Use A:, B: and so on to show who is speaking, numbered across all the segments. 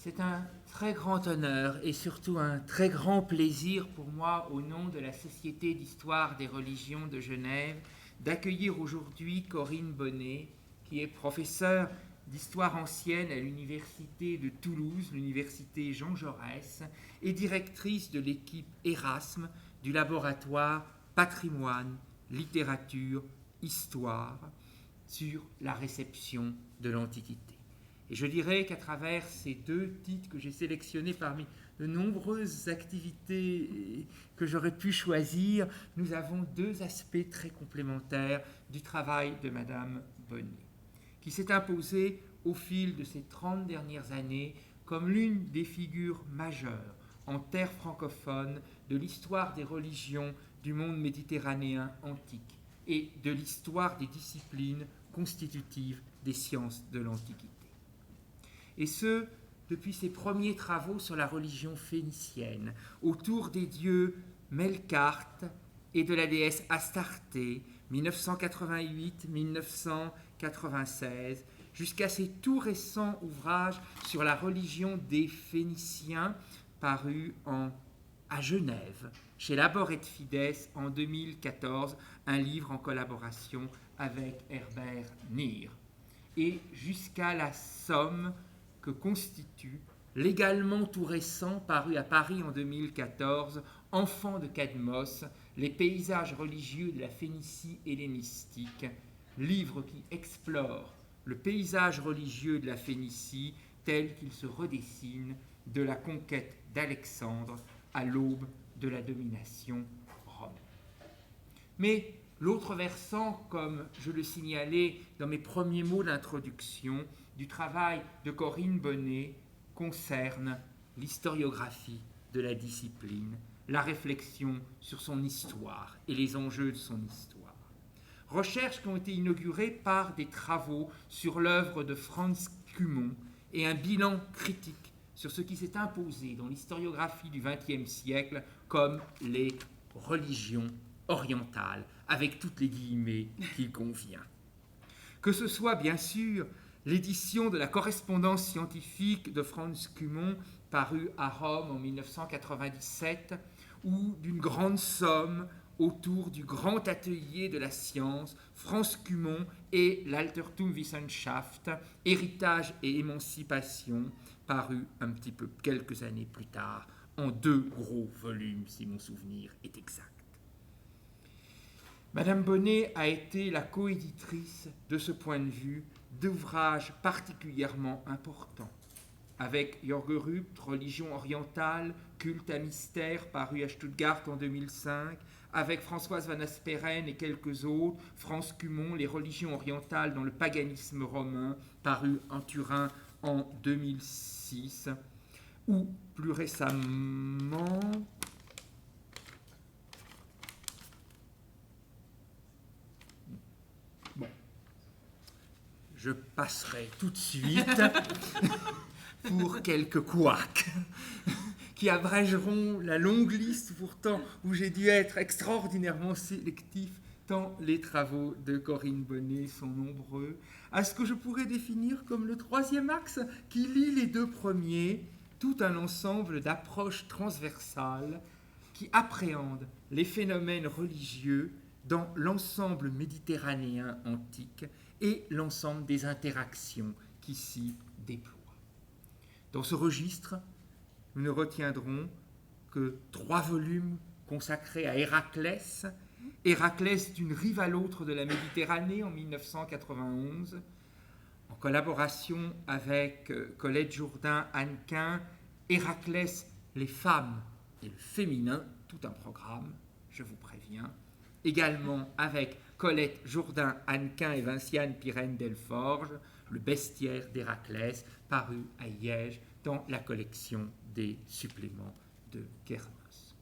A: C'est un très grand honneur et surtout un très grand plaisir pour moi, au nom de la Société d'histoire des religions de Genève, d'accueillir aujourd'hui Corinne Bonnet, qui est professeure d'histoire ancienne à l'université de Toulouse, l'université Jean Jaurès, et directrice de l'équipe Erasme du laboratoire Patrimoine, Littérature, Histoire sur la réception de l'Antiquité. Et je dirais qu'à travers ces deux titres que j'ai sélectionnés parmi de nombreuses activités que j'aurais pu choisir, nous avons deux aspects très complémentaires du travail de Madame Bonnet, qui s'est imposée au fil de ces 30 dernières années comme l'une des figures majeures en terre francophone de l'histoire des religions du monde méditerranéen antique et de l'histoire des disciplines constitutives des sciences de l'Antiquité. Et ce, depuis ses premiers travaux sur la religion phénicienne, autour des dieux Melkart et de la déesse Astarté, 1988-1996, jusqu'à ses tout récents ouvrages sur la religion des Phéniciens, parus à Genève, chez Labor et Fides en 2014, un livre en collaboration avec Herbert Nir, et jusqu'à la somme que constitue l'également tout récent, paru à Paris en 2014, Enfants de Cadmos, les paysages religieux de la Phénicie hellénistique, livre qui explore le paysage religieux de la Phénicie tel qu'il se redessine de la conquête d'Alexandre à l'aube de la domination romaine. Mais l'autre versant, comme je le signalais dans mes premiers mots d'introduction, du travail de Corinne Bonnet concerne l'historiographie de la discipline, la réflexion sur son histoire et les enjeux de son histoire. Recherches qui ont été inaugurées par des travaux sur l'œuvre de Franz Cumont et un bilan critique sur ce qui s'est imposé dans l'historiographie du XXe siècle comme les religions orientales, avec toutes les guillemets qu'il convient. Que ce soit bien sûr l'édition de la correspondance scientifique de Franz Cumont, parue à Rome en 1997, ou d'une grande somme autour du grand atelier de la science, Franz Cumont et l'Altertum Wissenschaft, héritage et émancipation, paru un petit peu quelques années plus tard, en 2 gros volumes, si mon souvenir est exact. Madame Bonnet a été la coéditrice, de ce point de vue, d'ouvrages particulièrement importants, avec Jorge Rupt, Religion orientale, culte à mystère, paru à Stuttgart en 2005, avec Françoise Van Asperen et quelques autres, Franz Cumont, Les religions orientales dans le paganisme romain, paru en Turin en 2006, ou plus récemment... Je passerai tout de suite pour quelques couacs qui abrégeront la longue liste pourtant où j'ai dû être extraordinairement sélectif tant les travaux de Corinne Bonnet sont nombreux, à ce que je pourrais définir comme le troisième axe qui lie les deux premiers, tout un ensemble d'approches transversales qui appréhendent les phénomènes religieux dans l'ensemble méditerranéen antique et l'ensemble des interactions qui s'y déploient. Dans ce registre, nous ne retiendrons que 3 volumes consacrés à Héraclès, Héraclès d'une rive à l'autre de la Méditerranée en 1991, en collaboration avec Colette Jourdain, Anne Quin, Héraclès, les femmes et le féminin, tout un programme, je vous préviens, également avec Colette Jourdain, Anne Quin et Vinciane Pirenne-Delforge, le bestiaire d'Héraclès, paru à Liège dans la collection des suppléments de Kernos.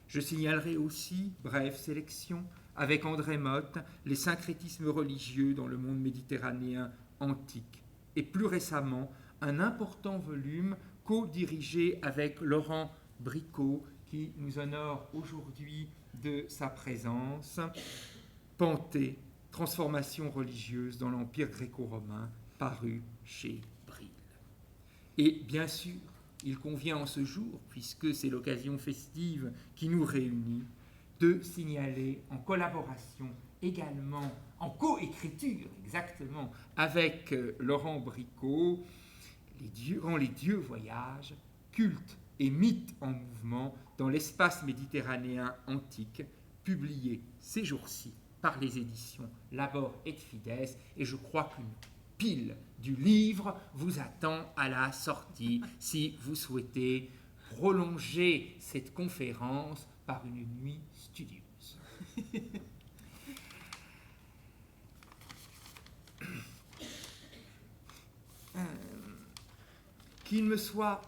A: Je signalerai aussi, brève sélection, avec André Motte, les syncrétismes religieux dans le monde méditerranéen antique, et plus récemment, un important volume co-dirigé avec Laurent Bricot, qui nous honore aujourd'hui de sa présence, Panthée, transformation religieuse dans l'Empire gréco-romain, paru chez Bril. Et bien sûr, il convient en ce jour, puisque c'est l'occasion festive qui nous réunit, de signaler en collaboration également, en coécriture exactement, avec Laurent Bricot, Durant les dieux voyages, cultes et mythes en mouvement dans l'espace méditerranéen antique, publié ces jours-ci par les éditions Labor et Fides, et je crois qu'une pile du livre vous attend à la sortie si vous souhaitez prolonger cette conférence par une nuit studieuse. Qu'il me soit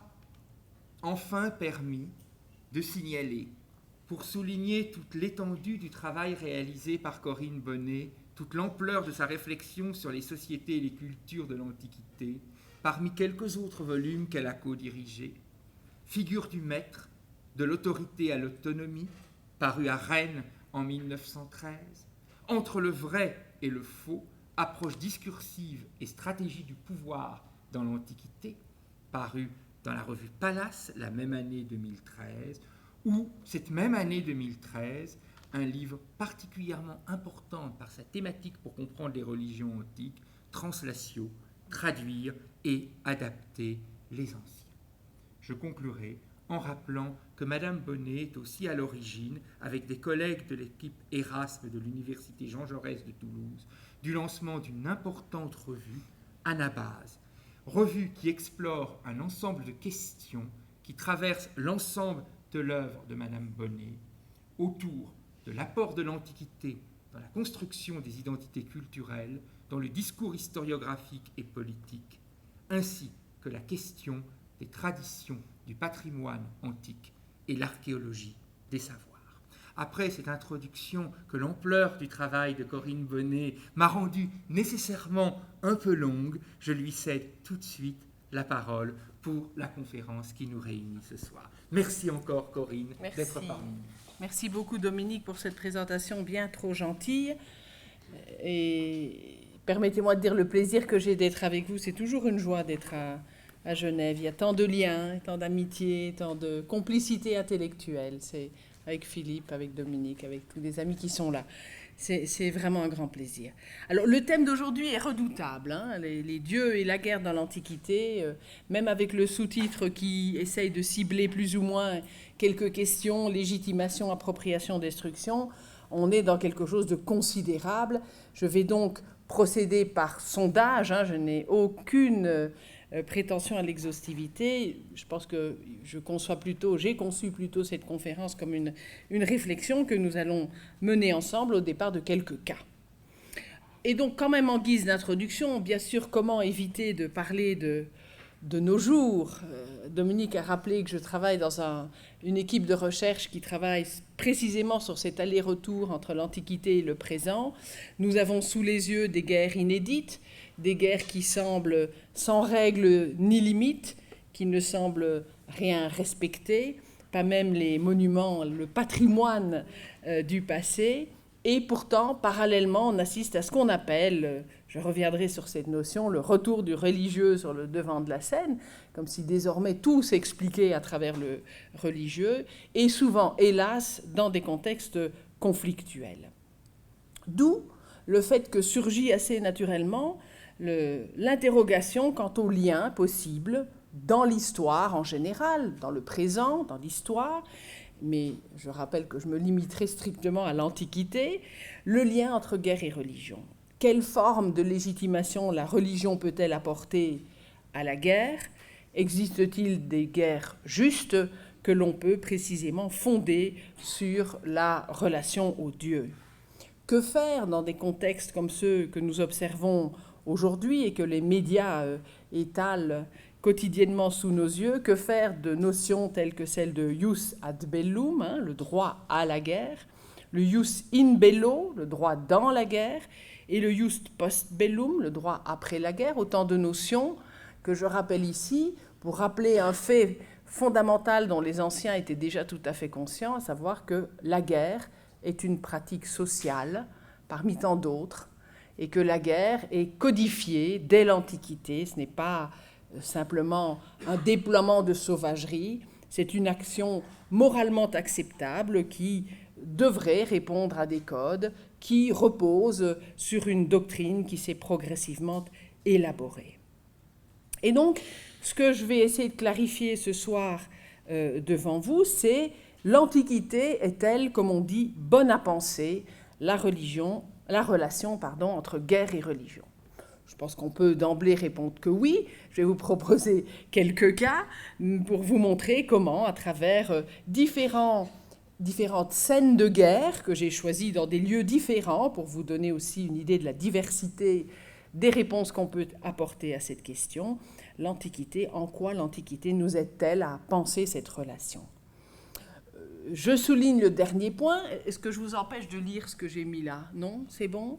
A: enfin permis de signaler, pour souligner toute l'étendue du travail réalisé par Corinne Bonnet, toute l'ampleur de sa réflexion sur les sociétés et les cultures de l'Antiquité, parmi quelques autres volumes qu'elle a co-dirigés, Figure du maître, de l'autorité à l'autonomie, paru à Rennes en 1913, Entre le vrai et le faux, approche discursive et stratégie du pouvoir dans l'Antiquité, paru dans la revue Pallas la même année 2013, ou cette même année 2013, un livre particulièrement important par sa thématique pour comprendre les religions antiques, Translatio, traduire et adapter les anciens. Je conclurai en rappelant que Madame Bonnet est aussi à l'origine, avec des collègues de l'équipe Erasme de l'Université Jean Jaurès de Toulouse, du lancement d'une importante revue, Anabase, revue qui explore un ensemble de questions qui traversent l'ensemble de l'œuvre de Madame Bonnet autour de l'apport de l'Antiquité dans la construction des identités culturelles, dans le discours historiographique et politique, ainsi que la question des traditions du patrimoine antique et l'archéologie des savoirs. Après cette introduction que l'ampleur du travail de Corinne Bonnet m'a rendue nécessairement un peu longue, je lui cède tout de suite la parole pour la conférence qui nous réunit ce soir. Merci encore Corinne d'être parmi nous.
B: Merci beaucoup Dominique pour cette présentation bien trop gentille. Et permettez-moi de dire le plaisir que j'ai d'être avec vous. C'est toujours une joie d'être à Genève. Il y a tant de liens, tant d'amitié, tant de complicité intellectuelle. C'est avec Philippe, avec Dominique, avec tous les amis qui sont là. C'est vraiment un grand plaisir. Alors, le thème d'aujourd'hui est redoutable, hein, les dieux et la guerre dans l'Antiquité, même avec le sous-titre qui essaye de cibler plus ou moins quelques questions, légitimation, appropriation, destruction. On est dans quelque chose de considérable. Je vais donc procéder par sondage, hein, je n'ai aucune prétention à l'exhaustivité. Je pense que j'ai conçu plutôt cette conférence comme une réflexion que nous allons mener ensemble au départ de quelques cas. Et donc, quand même en guise d'introduction, bien sûr, comment éviter de parler de nos jours. Dominique a rappelé que je travaille dans une équipe de recherche qui travaille précisément sur cet aller-retour entre l'Antiquité et le présent. Nous avons sous les yeux des guerres inédites, des guerres qui semblent sans règles ni limites, qui ne semblent rien respecter, pas même les monuments, le patrimoine du passé. Et pourtant, parallèlement, on assiste à ce qu'on appelle, je reviendrai sur cette notion, le retour du religieux sur le devant de la scène, comme si désormais tout s'expliquait à travers le religieux, et souvent, hélas, dans des contextes conflictuels. D'où le fait que surgit assez naturellement l'interrogation quant aux liens possibles dans l'histoire en général, dans le présent, dans l'histoire, mais je rappelle que je me limiterai strictement à l'Antiquité, le lien entre guerre et religion. Quelle forme de légitimation la religion peut-elle apporter à la guerre ? Existe-t-il des guerres justes que l'on peut précisément fonder sur la relation aux dieux ? Que faire dans des contextes comme ceux que nous observons aujourd'hui et que les médias étalent quotidiennement sous nos yeux? Que faire de notions telles que celle de jus ad bellum, hein, le droit à la guerre, le jus in bello, le droit dans la guerre, et le jus post bellum, le droit après la guerre, autant de notions que je rappelle ici pour rappeler un fait fondamental dont les anciens étaient déjà tout à fait conscients, à savoir que la guerre est une pratique sociale parmi tant d'autres, et que la guerre est codifiée dès l'Antiquité. Ce n'est pas simplement un déploiement de sauvagerie, c'est une action moralement acceptable qui devrait répondre à des codes qui reposent sur une doctrine qui s'est progressivement élaborée. Et donc, ce que je vais essayer de clarifier ce soir devant vous, c'est l'Antiquité est-elle, comme on dit, bonne à penser, la relation entre guerre et religion? Je pense qu'on peut d'emblée répondre que oui. Je vais vous proposer quelques cas pour vous montrer comment, à travers différentes scènes de guerre que j'ai choisies dans des lieux différents, pour vous donner aussi une idée de la diversité des réponses qu'on peut apporter à cette question, l'Antiquité, en quoi l'Antiquité nous aide-t-elle à penser cette relation? Je souligne le dernier point. Est-ce que je vous empêche de lire ce que j'ai mis là? Non? C'est bon?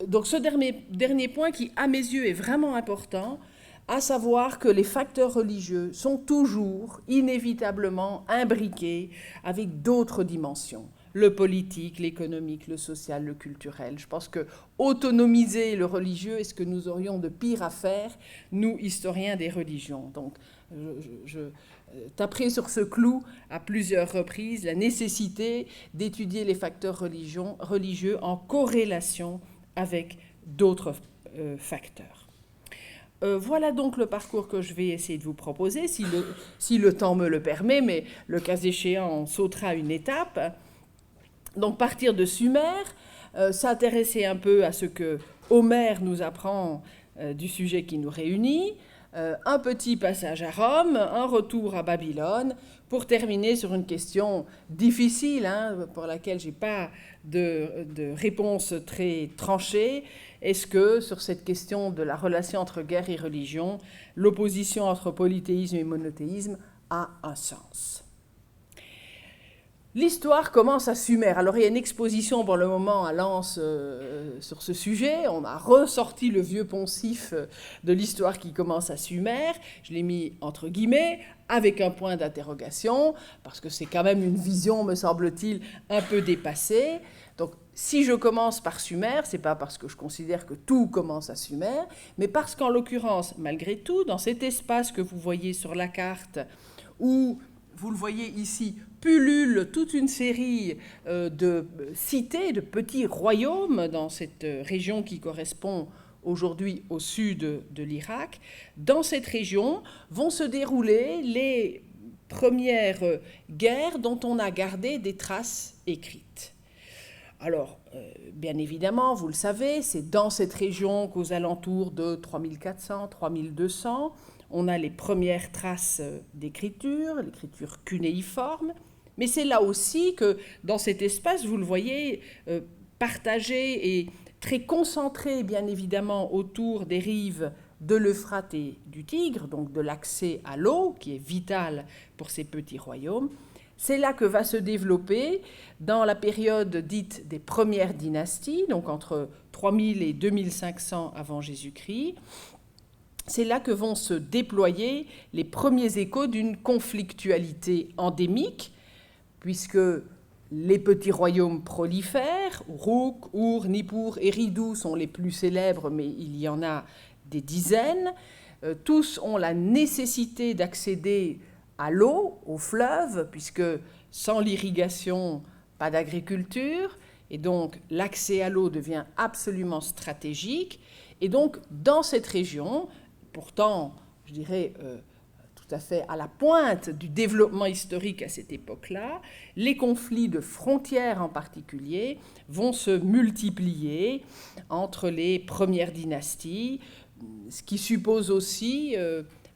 B: Donc ce dernier point qui, à mes yeux, est vraiment important, à savoir que les facteurs religieux sont toujours, inévitablement, imbriqués avec d'autres dimensions. Le politique, l'économique, le social, le culturel. Je pense que autonomiser le religieux est ce que nous aurions de pire à faire, nous, historiens des religions. Donc, je taperai sur ce clou à plusieurs reprises, la nécessité d'étudier les facteurs religieux en corrélation avec d'autres facteurs. Voilà donc le parcours que je vais essayer de vous proposer, si le temps me le permet, mais le cas échéant, on sautera une étape. Donc partir de Sumer, s'intéresser un peu à ce que Homère nous apprend du sujet qui nous réunit, un petit passage à Rome, un retour à Babylone, pour terminer sur une question difficile, pour laquelle je n'ai pas de réponse très tranchée. Est-ce que, sur cette question de la relation entre guerre et religion, l'opposition entre polythéisme et monothéisme a un sens? L'histoire commence à Sumer. Alors, il y a une exposition pour le moment à Lens sur ce sujet. On a ressorti le vieux poncif de l'histoire qui commence à Sumer. Je l'ai mis entre guillemets, avec un point d'interrogation, parce que c'est quand même une vision, me semble-t-il, un peu dépassée. Donc, si je commence par Sumer, ce n'est pas parce que je considère que tout commence à Sumer, mais parce qu'en l'occurrence, malgré tout, dans cet espace que vous voyez sur la carte, où, vous le voyez ici, pullule toute une série de cités, de petits royaumes dans cette région qui correspond aujourd'hui au sud de l'Irak. Dans cette région vont se dérouler les premières guerres dont on a gardé des traces écrites. Alors, bien évidemment, vous le savez, c'est dans cette région qu'aux alentours de 3400, 3200, on a les premières traces d'écriture, l'écriture cunéiforme, mais c'est là aussi que dans cet espace, vous le voyez, partagé et très concentré, bien évidemment, autour des rives de l'Euphrate et du Tigre, donc de l'accès à l'eau, qui est vital pour ces petits royaumes. C'est là que va se développer, dans la période dite des premières dynasties, donc entre 3000 et 2500 avant Jésus-Christ, c'est là que vont se déployer les premiers échos d'une conflictualité endémique, puisque les petits royaumes prolifèrent, Uruk, Ur, Nippur, Eridu sont les plus célèbres, mais il y en a des dizaines. Tous ont la nécessité d'accéder à l'eau, au fleuve, puisque sans l'irrigation, pas d'agriculture, et donc l'accès à l'eau devient absolument stratégique. Et donc, dans cette région, pourtant, je dirais, tout à fait à la pointe du développement historique à cette époque-là, les conflits de frontières en particulier vont se multiplier entre les premières dynasties, ce qui suppose aussi,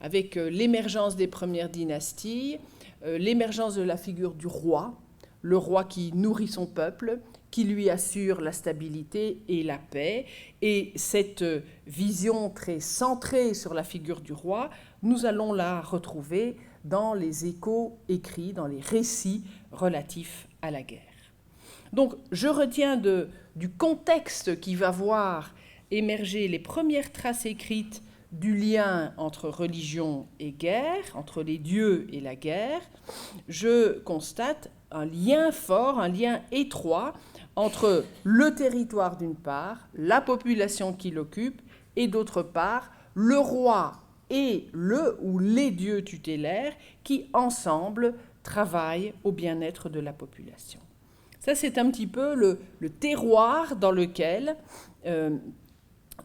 B: avec l'émergence des premières dynasties, l'émergence de la figure du roi, le roi qui nourrit son peuple, qui lui assure la stabilité et la paix. Et cette vision très centrée sur la figure du roi, nous allons la retrouver dans les échos écrits, dans les récits relatifs à la guerre. Donc, je retiens du contexte qui va voir émerger les premières traces écrites du lien entre religion et guerre, entre les dieux et la guerre. Je constate un lien fort, un lien étroit entre le territoire d'une part, la population qui l'occupe, et d'autre part, le roi et le ou les dieux tutélaires qui, ensemble, travaillent au bien-être de la population. Ça, c'est un petit peu le terroir dans lequel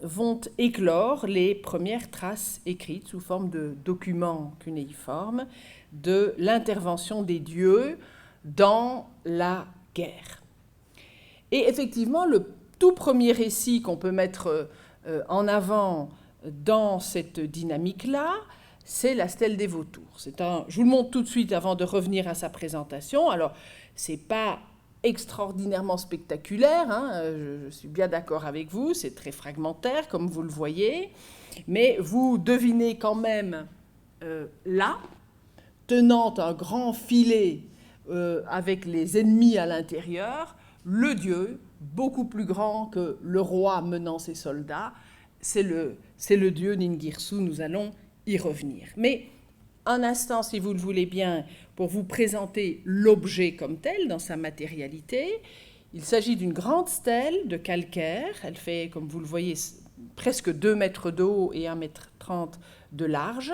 B: vont éclore les premières traces écrites sous forme de documents cunéiformes de l'intervention des dieux dans la guerre. Et effectivement, le tout premier récit qu'on peut mettre en avant dans cette dynamique-là, c'est la stèle des vautours. Je vous le montre tout de suite avant de revenir à sa présentation. Alors, ce n'est pas extraordinairement spectaculaire, hein, je suis bien d'accord avec vous, c'est très fragmentaire, comme vous le voyez, mais vous devinez quand même là, tenant un grand filet avec les ennemis à l'intérieur, le dieu, beaucoup plus grand que le roi menant ses soldats, c'est le dieu Ningirsu, nous allons y revenir. Mais un instant, si vous le voulez bien, pour vous présenter l'objet comme tel, dans sa matérialité. Il s'agit d'une grande stèle de calcaire, elle fait, comme vous le voyez, presque 2 mètres de haut et 1,30 m de large.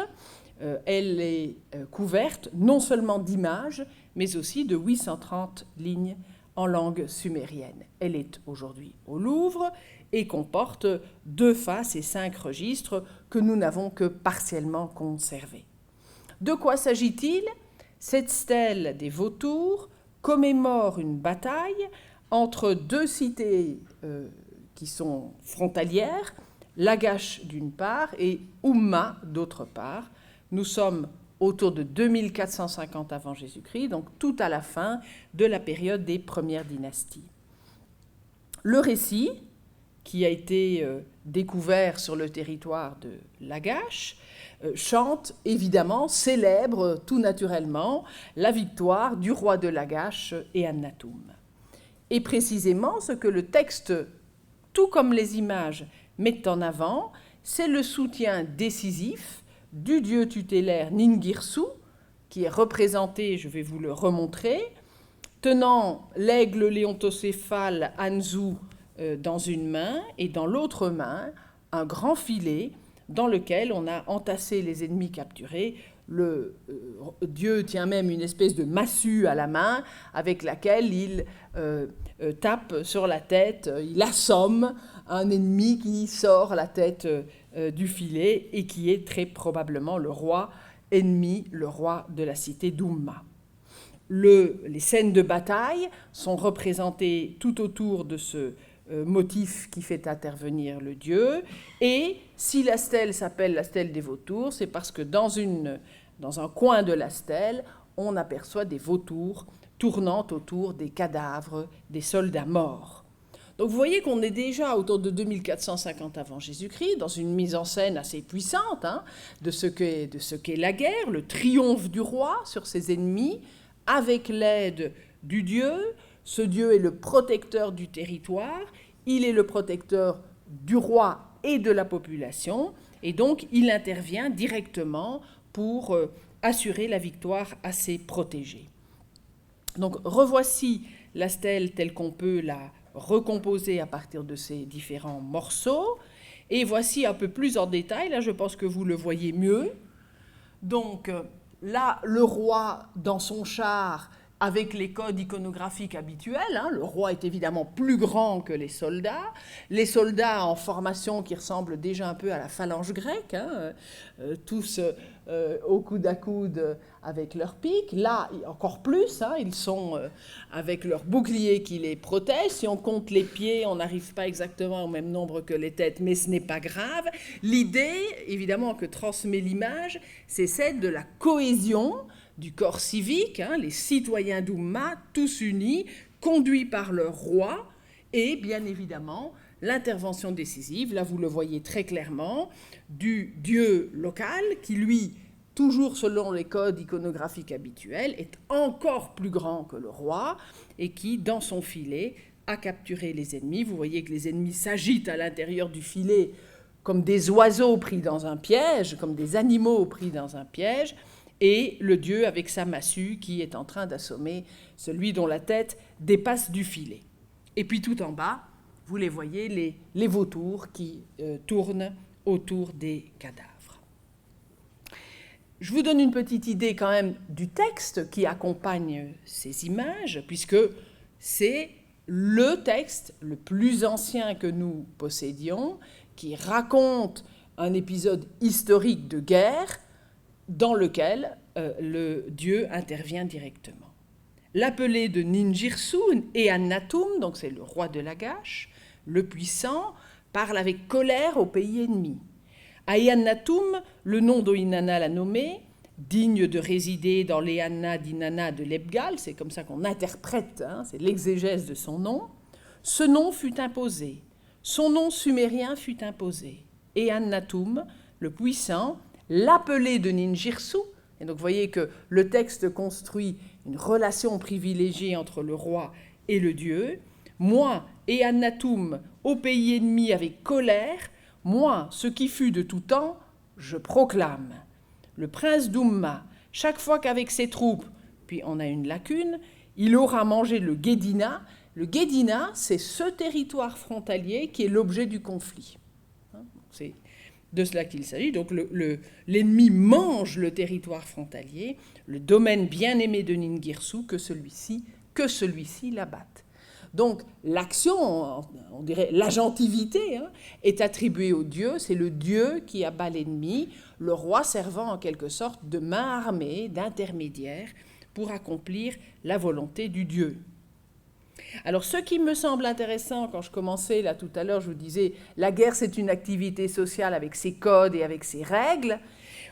B: Elle est couverte non seulement d'images, mais aussi de 830 lignes en langue sumérienne. Elle est aujourd'hui au Louvre et comporte 2 faces et 5 registres que nous n'avons que partiellement conservés. De quoi s'agit-il ? Cette stèle des vautours commémore une bataille entre 2 cités qui sont frontalières, Lagash d'une part et Umma d'autre part. Nous sommes autour de 2450 avant Jésus-Christ, donc tout à la fin de la période des premières dynasties. Le récit, qui a été découvert sur le territoire de Lagash, chante, évidemment, célèbre tout naturellement la victoire du roi de Lagash et Annatum. Et précisément, ce que le texte, tout comme les images, met en avant, c'est le soutien décisif du dieu tutélaire Ningirsu, qui est représenté, je vais vous le remontrer, tenant l'aigle léontocéphale Anzu dans une main et dans l'autre main un grand filet dans lequel on a entassé les ennemis capturés. Le dieu tient même une espèce de massue à la main avec laquelle il tape sur la tête, il assomme un ennemi qui sort la tête du filet et qui est très probablement le roi ennemi, le roi de la cité d'Umma. Les scènes de bataille sont représentées tout autour de ce motif qui fait intervenir le dieu. Et si la stèle s'appelle la stèle des vautours, c'est parce que dans un coin de la stèle, on aperçoit des vautours tournant autour des cadavres des soldats morts. Donc vous voyez qu'on est déjà autour de 2450 avant Jésus-Christ, dans une mise en scène assez puissante de ce qu'est la guerre, le triomphe du roi sur ses ennemis, avec l'aide du dieu. Ce dieu est le protecteur du territoire, il est le protecteur du roi et de la population, et donc il intervient directement pour assurer la victoire à ses protégés. Donc revoici la stèle telle qu'on peut la recomposer à partir de ces différents morceaux, et voici un peu plus en détail, là je pense que vous le voyez mieux. Donc là, le roi dans son char, avec les codes iconographiques habituels, le roi est évidemment plus grand que les soldats en formation qui ressemblent déjà un peu à la phalange grecque, tous au coude à coude avec leurs piques. Là, encore plus, ils sont avec leurs boucliers qui les protègent. Si on compte les pieds, on n'arrive pas exactement au même nombre que les têtes, mais ce n'est pas grave. L'idée, évidemment, que transmet l'image, c'est celle de la cohésion du corps civique, les citoyens d'Umma, tous unis, conduits par leur roi, et bien évidemment l'intervention décisive, là vous le voyez très clairement, du dieu local qui lui, toujours selon les codes iconographiques habituels, est encore plus grand que le roi et qui, dans son filet, a capturé les ennemis. Vous voyez que les ennemis s'agitent à l'intérieur du filet comme des oiseaux pris dans un piège, comme des animaux pris dans un piège, et le dieu avec sa massue qui est en train d'assommer celui dont la tête dépasse du filet. Et puis tout en bas, vous les voyez, les vautours qui tournent autour des cadavres. Je vous donne une petite idée quand même du texte qui accompagne ces images, puisque c'est le texte le plus ancien que nous possédions, qui raconte un épisode historique de guerre dans lequel le dieu intervient directement. L'appelé de Ningirsu, Eannatum, donc c'est le roi de Lagash, le puissant, parle avec colère au pays ennemi. À Eannatum, le nom d'Oinanna l'a nommé, digne de résider dans l'Eanna d'Inanna de Lebgal, c'est comme ça qu'on interprète, c'est l'exégèse de son nom. Ce nom fut imposé, son nom sumérien fut imposé. Eannatum, le puissant, l'appelé de Ningirsu, et donc vous voyez que le texte construit une relation privilégiée entre le roi et le dieu. Moi, Eannatum, au pays ennemi avec colère, moi, ce qui fut de tout temps, je proclame. Le prince d'Umma, chaque fois qu'avec ses troupes, puis on a une lacune, il aura mangé le Guédina. Le Guédina, c'est ce territoire frontalier qui est l'objet du conflit. C'est de cela qu'il s'agit. Donc l'ennemi mange le territoire frontalier, le domaine bien-aimé de Ningirsu, que celui-ci l'abatte. Donc l'action, on dirait l'agentivité, est attribuée au dieu, c'est le dieu qui abat l'ennemi, le roi servant en quelque sorte de main armée, d'intermédiaire, pour accomplir la volonté du dieu. Alors ce qui me semble intéressant, quand je commençais là tout à l'heure, je vous disais, la guerre c'est une activité sociale avec ses codes et avec ses règles,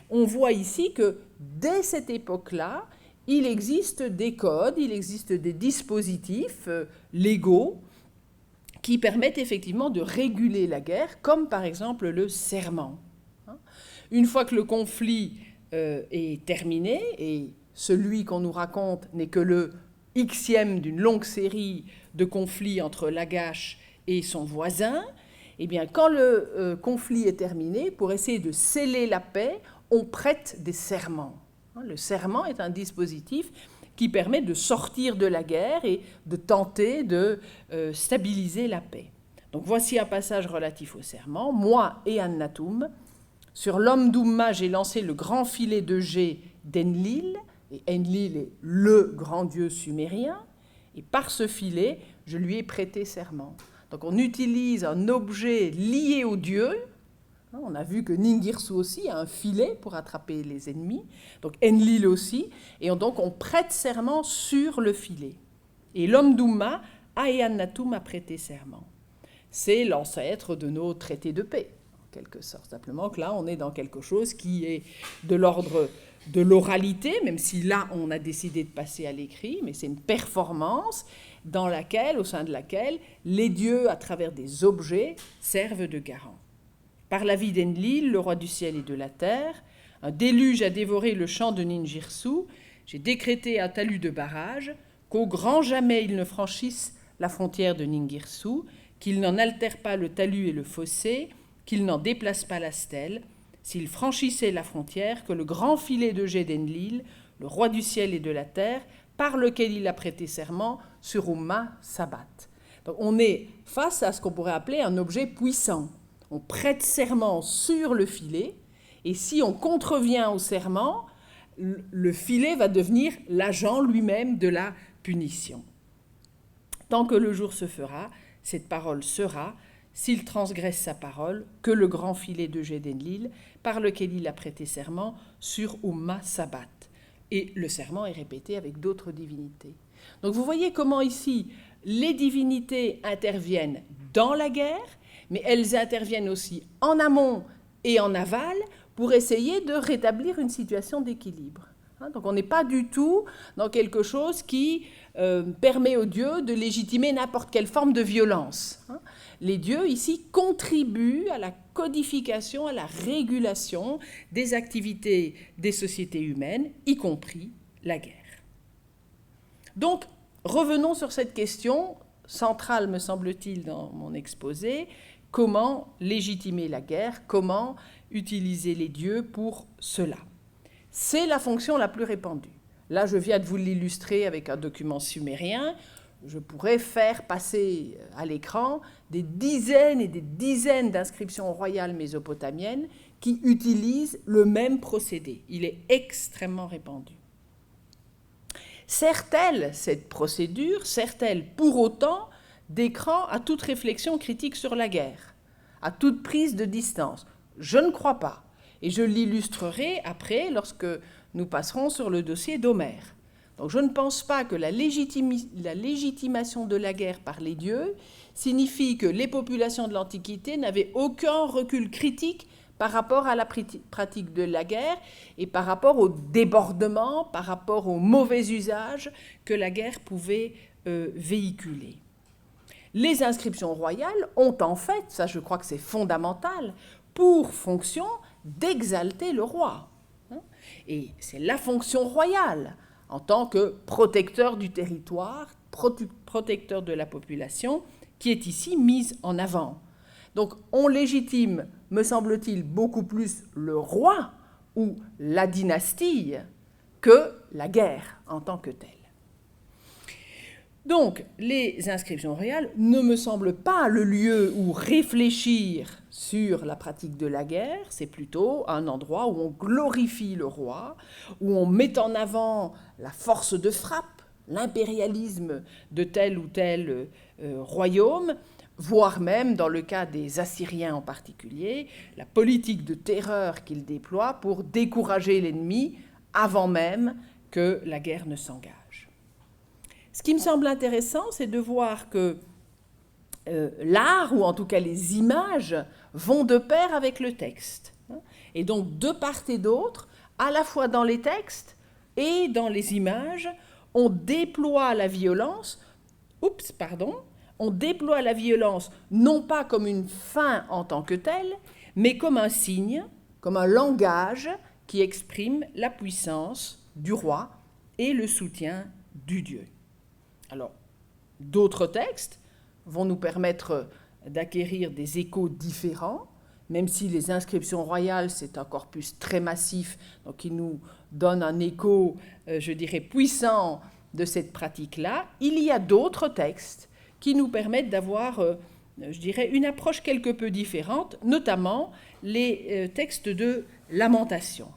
B: on voit ici que dès cette époque-là, il existe des codes, il existe des dispositifs légaux qui permettent effectivement de réguler la guerre, comme par exemple le serment. Une fois que le conflit est terminé, et celui qu'on nous raconte n'est que le xème d'une longue série de conflits entre Lagash et son voisin, eh bien, quand le conflit est terminé, pour essayer de sceller la paix, on prête des serments. Le serment est un dispositif qui permet de sortir de la guerre et de tenter de stabiliser la paix. Donc voici un passage relatif au serment. Moi, Eannatum, sur l'homme d'Umma, j'ai lancé le grand filet de jet d'Enlil, et Enlil est le grand dieu sumérien, et par ce filet, je lui ai prêté serment. Donc on utilise un objet lié au dieu. On a vu que Ningirsu aussi a un filet pour attraper les ennemis, donc Enlil aussi, et donc on prête serment sur le filet. Et l'homme d'Umma, Eannatum, a prêté serment. C'est l'ancêtre de nos traités de paix, en quelque sorte. Simplement que là, on est dans quelque chose qui est de l'ordre de l'oralité, même si là, on a décidé de passer à l'écrit, mais c'est une performance dans laquelle, au sein de laquelle, les dieux, à travers des objets, servent de garant. Par la vie d'Enlil, le roi du ciel et de la terre, un déluge a dévoré le champ de Ningirsu, j'ai décrété un talus de barrage, qu'au grand jamais il ne franchisse la frontière de Ningirsu, qu'il n'en altère pas le talus et le fossé, qu'il n'en déplace pas la stèle, s'il franchissait la frontière, que le grand filet de jet d'Enlil, le roi du ciel et de la terre, par lequel il a prêté serment, sur Umma s'abatte. Donc on est face à ce qu'on pourrait appeler un objet puissant. On prête serment sur le filet, et si on contrevient au serment, le filet va devenir l'agent lui-même de la punition. Tant que le jour se fera, cette parole sera, s'il transgresse sa parole, que le grand filet de jet d'Enlil, par lequel il a prêté serment, sur Umma s'abatte. Et le serment est répété avec d'autres divinités. Donc vous voyez comment ici, les divinités interviennent dans la guerre, mais elles interviennent aussi en amont et en aval pour essayer de rétablir une situation d'équilibre. Donc on n'est pas du tout dans quelque chose qui permet aux dieux de légitimer n'importe quelle forme de violence. Les dieux ici contribuent à la codification, à la régulation des activités des sociétés humaines, y compris la guerre. Donc revenons sur cette question centrale, me semble-t-il, dans mon exposé. Comment légitimer la guerre? Comment utiliser les dieux pour cela? C'est la fonction la plus répandue. Là, je viens de vous l'illustrer avec un document sumérien. Je pourrais faire passer à l'écran des dizaines et des dizaines d'inscriptions royales mésopotamiennes qui utilisent le même procédé. Il est extrêmement répandu. Sert-elle, cette procédure, sert-elle pour autant d'écran à toute réflexion critique sur la guerre, à toute prise de distance? Je ne crois pas. Et je l'illustrerai après lorsque nous passerons sur le dossier d'Homère. Donc je ne pense pas que la légitimation de la guerre par les dieux signifie que les populations de l'Antiquité n'avaient aucun recul critique par rapport à la pratique de la guerre et par rapport au débordement, par rapport au mauvais usage que la guerre pouvait véhiculer. Les inscriptions royales ont en fait, ça je crois que c'est fondamental, pour fonction d'exalter le roi. Et c'est la fonction royale, en tant que protecteur du territoire, protecteur de la population, qui est ici mise en avant. Donc on légitime, me semble-t-il, beaucoup plus le roi ou la dynastie que la guerre en tant que telle. Donc les inscriptions royales ne me semblent pas le lieu où réfléchir sur la pratique de la guerre, c'est plutôt un endroit où on glorifie le roi, où on met en avant la force de frappe, l'impérialisme de tel ou tel royaume, voire même, dans le cas des Assyriens en particulier, la politique de terreur qu'ils déploient pour décourager l'ennemi avant même que la guerre ne s'engage. Ce qui me semble intéressant, c'est de voir que l'art, ou en tout cas les images, vont de pair avec le texte. Et donc, de part et d'autre, à la fois dans les textes et dans les images, on déploie la violence, on déploie la violence non pas comme une fin en tant que telle, mais comme un signe, comme un langage qui exprime la puissance du roi et le soutien du Dieu. Alors, d'autres textes vont nous permettre d'acquérir des échos différents, même si les inscriptions royales, c'est un corpus très massif, donc qui nous donne un écho, je dirais, puissant de cette pratique-là. Il y a d'autres textes qui nous permettent d'avoir, je dirais, une approche quelque peu différente, notamment les textes de lamentation.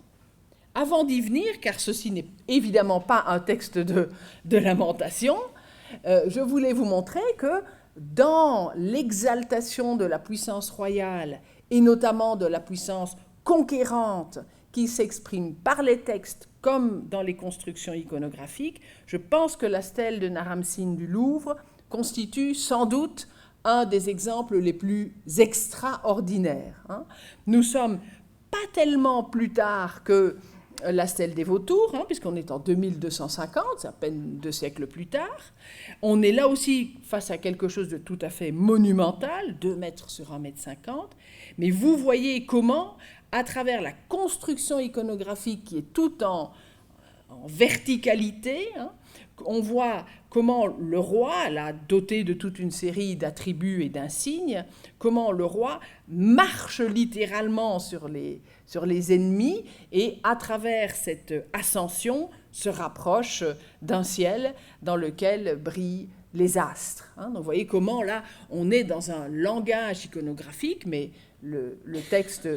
B: Avant d'y venir, car ceci n'est évidemment pas un texte de lamentation, je voulais vous montrer que dans l'exaltation de la puissance royale, et notamment de la puissance conquérante qui s'exprime par les textes comme dans les constructions iconographiques, je pense que la stèle de Naram-Sin du Louvre constitue sans doute un des exemples les plus extraordinaires. Nous sommes pas tellement plus tard que la stèle des Vautours, puisqu'on est en 2250, c'est à peine 2 siècles plus tard. On est là aussi face à quelque chose de tout à fait monumental, 2 mètres sur 1,50 m, mais vous voyez comment, à travers la construction iconographique qui est tout en verticalité, on voit comment le roi, là, doté de toute une série d'attributs et d'insignes, comment le roi marche littéralement sur les ennemis et, à travers cette ascension, se rapproche d'un ciel dans lequel brillent les astres. Donc, vous voyez comment, là, on est dans un langage iconographique, mais le texte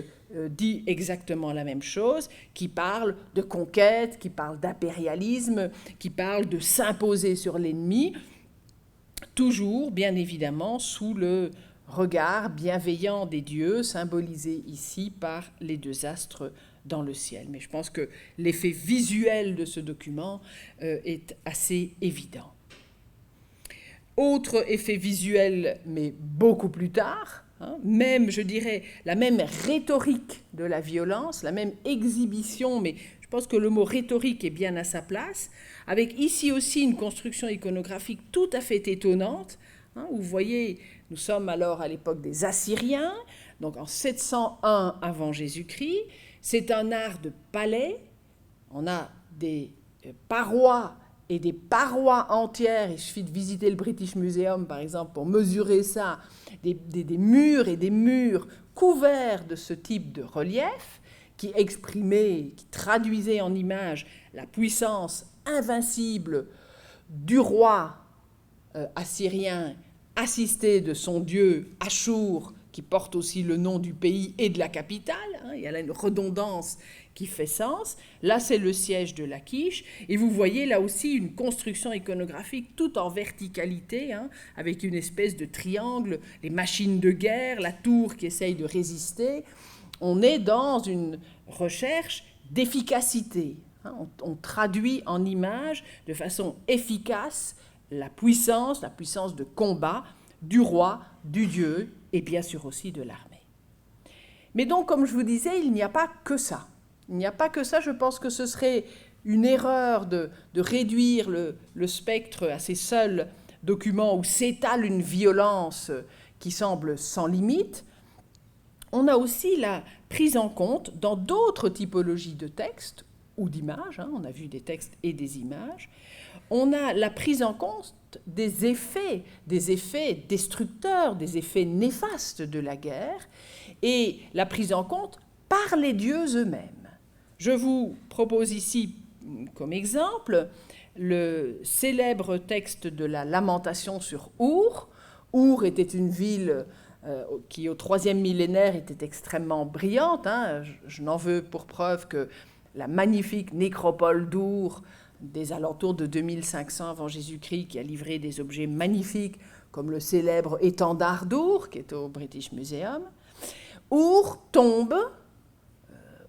B: dit exactement la même chose, qui parle de conquête, qui parle d'impérialisme, qui parle de s'imposer sur l'ennemi, toujours, bien évidemment, sous le regard bienveillant des dieux, symbolisé ici par les 2 astres dans le ciel. Mais je pense que l'effet visuel de ce document est assez évident. Autre effet visuel, mais beaucoup plus tard, même, je dirais, la même rhétorique de la violence, la même exhibition, mais je pense que le mot rhétorique est bien à sa place, avec ici aussi une construction iconographique tout à fait étonnante. Vous voyez, nous sommes alors à l'époque des Assyriens, donc en 701 avant Jésus-Christ. C'est un art de palais. On a des parois et des parois entières. Il suffit de visiter le British Museum, par exemple, pour mesurer ça. Des murs et des murs couverts de ce type de relief qui exprimaient, qui traduisaient en images la puissance invincible du roi assyrien assisté de son dieu Ashur qui porte aussi le nom du pays et de la capitale. Il y a là une redondance qui fait sens. Là, c'est le siège de Lachish. Et vous voyez là aussi une construction iconographique tout en verticalité, avec une espèce de triangle, les machines de guerre, la tour qui essaye de résister. On est dans une recherche d'efficacité. On traduit en images de façon efficace la puissance de combat du roi, du dieu et bien sûr aussi de l'armée. Mais donc, comme je vous disais, il n'y a pas que ça. Il n'y a pas que ça, je pense que ce serait une erreur de réduire le spectre à ces seuls documents où s'étale une violence qui semble sans limite. On a aussi la prise en compte dans d'autres typologies de textes ou d'images, on a vu des textes et des images, on a la prise en compte des effets destructeurs, des effets néfastes de la guerre, et la prise en compte par les dieux eux-mêmes. Je vous propose ici comme exemple le célèbre texte de la Lamentation sur Our. Our était une ville qui, au IIIe millénaire, était extrêmement brillante. Je n'en veux pour preuve que la magnifique nécropole d'Our des alentours de 2500 avant Jésus-Christ, qui a livré des objets magnifiques comme le célèbre étendard d'Our, qui est au British Museum. Our tombe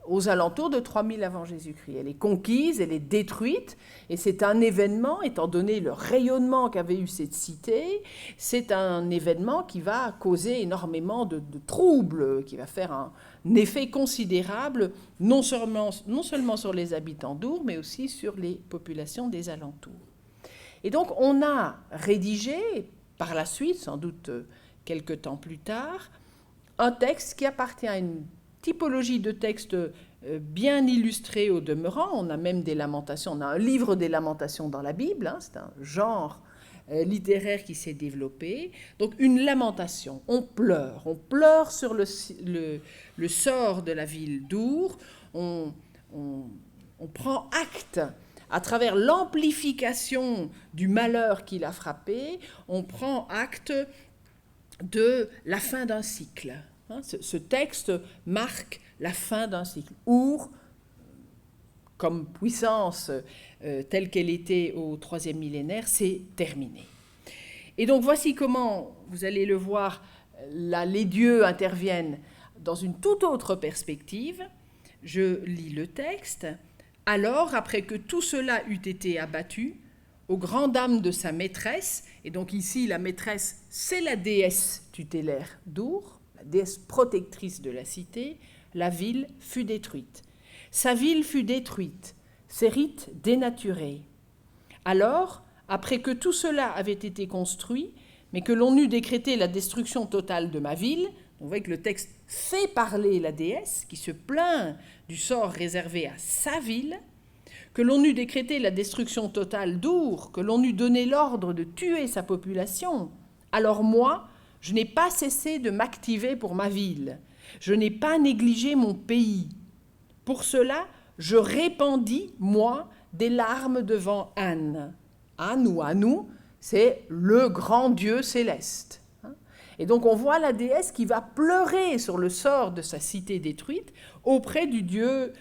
B: aux alentours de 3000 avant Jésus-Christ. Elle est conquise, elle est détruite, et c'est un événement, étant donné le rayonnement qu'avait eu cette cité, c'est un événement qui va causer énormément de troubles, qui va faire un effet considérable, non seulement sur les habitants d'Our, mais aussi sur les populations des alentours. Et donc on a rédigé, par la suite, sans doute quelque temps plus tard, un texte qui appartient à une typologie de textes bien illustrés au demeurant. On a même des lamentations, on a un livre des lamentations dans la Bible, c'est un genre littéraire qui s'est développé. Donc une lamentation, on pleure sur le sort de la ville d'Our, on prend acte à travers l'amplification du malheur qui l'a frappé, on prend acte de la fin d'un cycle. Ce texte marque la fin d'un cycle. Our, comme puissance telle qu'elle était au IIIe millénaire, c'est terminé. Et donc voici comment, vous allez le voir, là, les dieux interviennent dans une toute autre perspective. Je lis le texte. « Alors, après que tout cela eut été abattu, aux grandes dames de sa maîtresse, et donc ici la maîtresse, c'est la déesse tutélaire d'Our, la déesse protectrice de la cité, la ville fut détruite. Sa ville fut détruite, ses rites dénaturés. Alors, après que tout cela avait été construit, mais que l'on eut décrété la destruction totale de ma ville, on voit que le texte fait parler la déesse qui se plaint du sort réservé à sa ville, que l'on eut décrété la destruction totale d'Our, que l'on eut donné l'ordre de tuer sa population, alors moi, je n'ai pas cessé de m'activer pour ma ville. Je n'ai pas négligé mon pays. Pour cela, je répandis, moi, des larmes devant An. An ou Anu, c'est le grand Dieu céleste. Et donc on voit la déesse qui va pleurer sur le sort de sa cité détruite auprès du Dieu,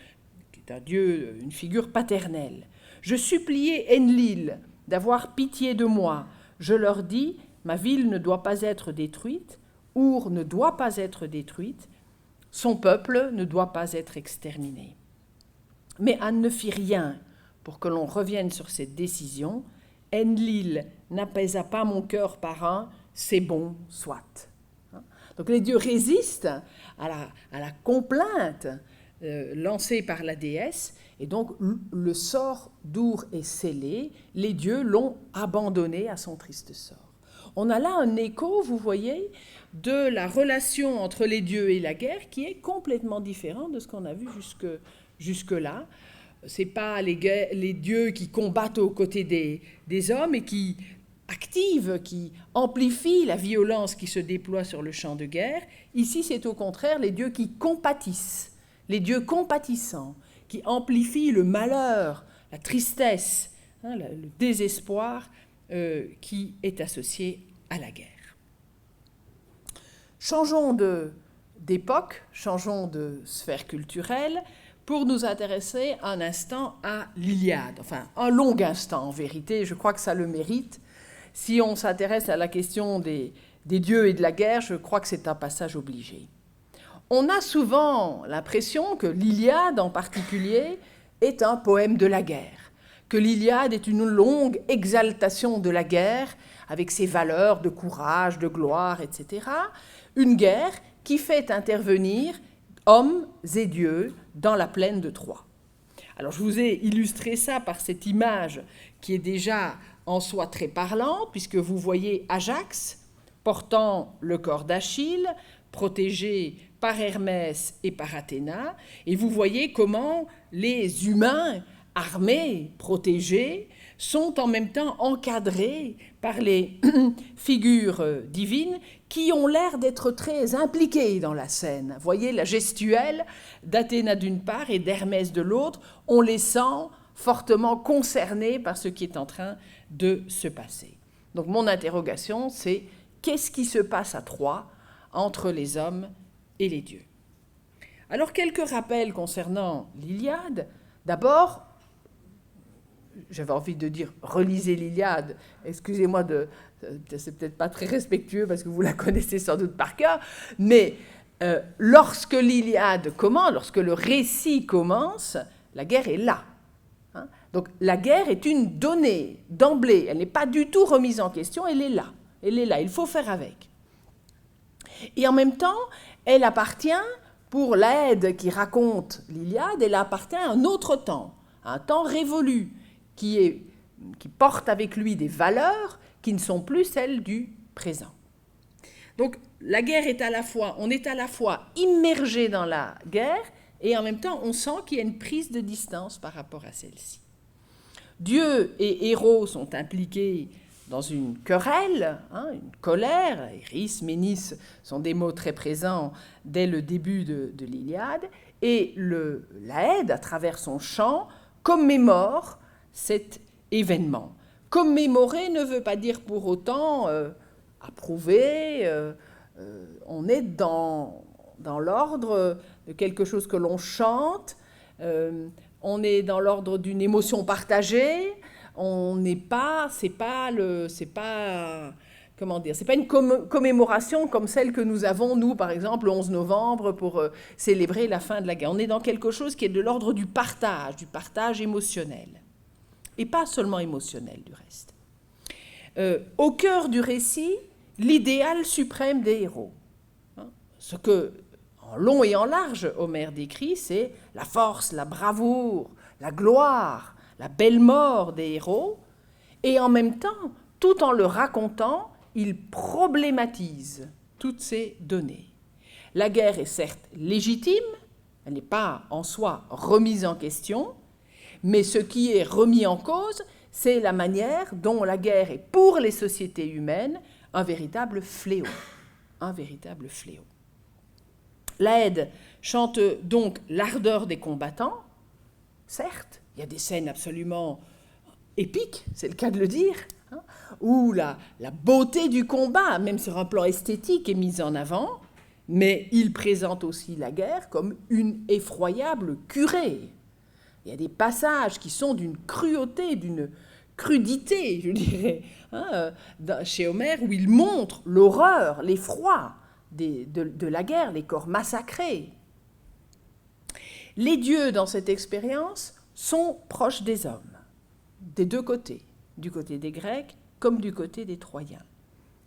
B: qui est un Dieu, une figure paternelle. Je suppliais Enlil d'avoir pitié de moi. Je leur dis, ma ville ne doit pas être détruite, Our ne doit pas être détruite, son peuple ne doit pas être exterminé. Mais Anne ne fit rien pour que l'on revienne sur cette décision. Enlil n'apaisa pas mon cœur par un « c'est bon, soit ». Donc les dieux résistent à la complainte lancée par la déesse, et donc le sort d'Our est scellé, les dieux l'ont abandonné à son triste sort. On a là un écho, vous voyez, de la relation entre les dieux et la guerre qui est complètement différent de ce qu'on a vu jusque-là. Ce n'est pas les dieux qui combattent aux côtés des hommes et qui activent, qui amplifient la violence qui se déploie sur le champ de guerre. Ici, c'est au contraire les dieux qui compatissent, les dieux compatissants, qui amplifient le malheur, la tristesse, le désespoir qui est associé à la guerre. Changeons d'époque, changeons de sphère culturelle pour nous intéresser un instant à l'Iliade. Enfin, un long instant en vérité, je crois que ça le mérite. Si on s'intéresse à la question des dieux et de la guerre, je crois que c'est un passage obligé. On a souvent l'impression que l'Iliade en particulier est un poème de la guerre, que l'Iliade est une longue exaltation de la guerre avec ses valeurs de courage, de gloire, etc. Une guerre qui fait intervenir hommes et dieux dans la plaine de Troie. Alors je vous ai illustré ça par cette image qui est déjà en soi très parlante, puisque vous voyez Ajax portant le corps d'Achille, protégé par Hermès et par Athéna, et vous voyez comment les humains armés, protégés, sont en même temps encadrés par les figures divines qui ont l'air d'être très impliquées dans la scène. Vous voyez, la gestuelle d'Athéna d'une part et d'Hermès de l'autre, on les sent fortement concernés par ce qui est en train de se passer. Donc mon interrogation, c'est qu'est-ce qui se passe à Troie entre les hommes et les dieux? Alors, quelques rappels concernant l'Iliade. D'abord, j'avais envie de dire relisez l'Iliade. Excusez-moi, c'est peut-être pas très respectueux parce que vous la connaissez sans doute par cœur, mais lorsque l'Iliade commence, lorsque le récit commence, la guerre est là. Hein? Donc la guerre est une donnée d'emblée, elle n'est pas du tout remise en question, elle est là. Elle est là, il faut faire avec. Et en même temps, elle appartient, pour l'Aède qui raconte l'Iliade, elle appartient à un autre temps, à un temps révolu, qui porte avec lui des valeurs qui ne sont plus celles du présent. Donc la guerre est à la fois, on est à la fois immergé dans la guerre et en même temps on sent qu'il y a une prise de distance par rapport à celle-ci. Dieu et héros sont impliqués dans une querelle, une colère. Eris, Ménis sont des mots très présents dès le début de l'Iliade, et l'Aède, à travers son chant, commémore cet événement. Commémorer ne veut pas dire pour autant approuver, on est dans l'ordre de quelque chose que l'on chante, on est dans l'ordre d'une émotion partagée, on n'est pas, c'est pas une commémoration comme celle que nous avons, nous, par exemple, le 11 novembre, pour célébrer la fin de la guerre. On est dans quelque chose qui est de l'ordre du partage émotionnel. Et pas seulement émotionnel, du reste. Au cœur du récit, l'idéal suprême des héros. Ce que, en long et en large, Homère décrit, c'est la force, la bravoure, la gloire, la belle mort des héros, et en même temps, tout en le racontant, il problématise toutes ces données. La guerre est certes légitime, elle n'est pas en soi remise en question, mais ce qui est remis en cause, c'est la manière dont la guerre est pour les sociétés humaines un véritable fléau. Un véritable fléau. L'Aède chante donc l'ardeur des combattants, certes, il y a des scènes absolument épiques, c'est le cas de le dire, où la beauté du combat, même sur un plan esthétique, est mise en avant, mais il présente aussi la guerre comme une effroyable curée. Il y a des passages qui sont d'une cruauté, d'une crudité, je dirais, chez Homère, où il montre l'horreur, l'effroi de la guerre, les corps massacrés. Les dieux, dans cette expérience, sont proches des hommes, des deux côtés, du côté des Grecs comme du côté des Troyens.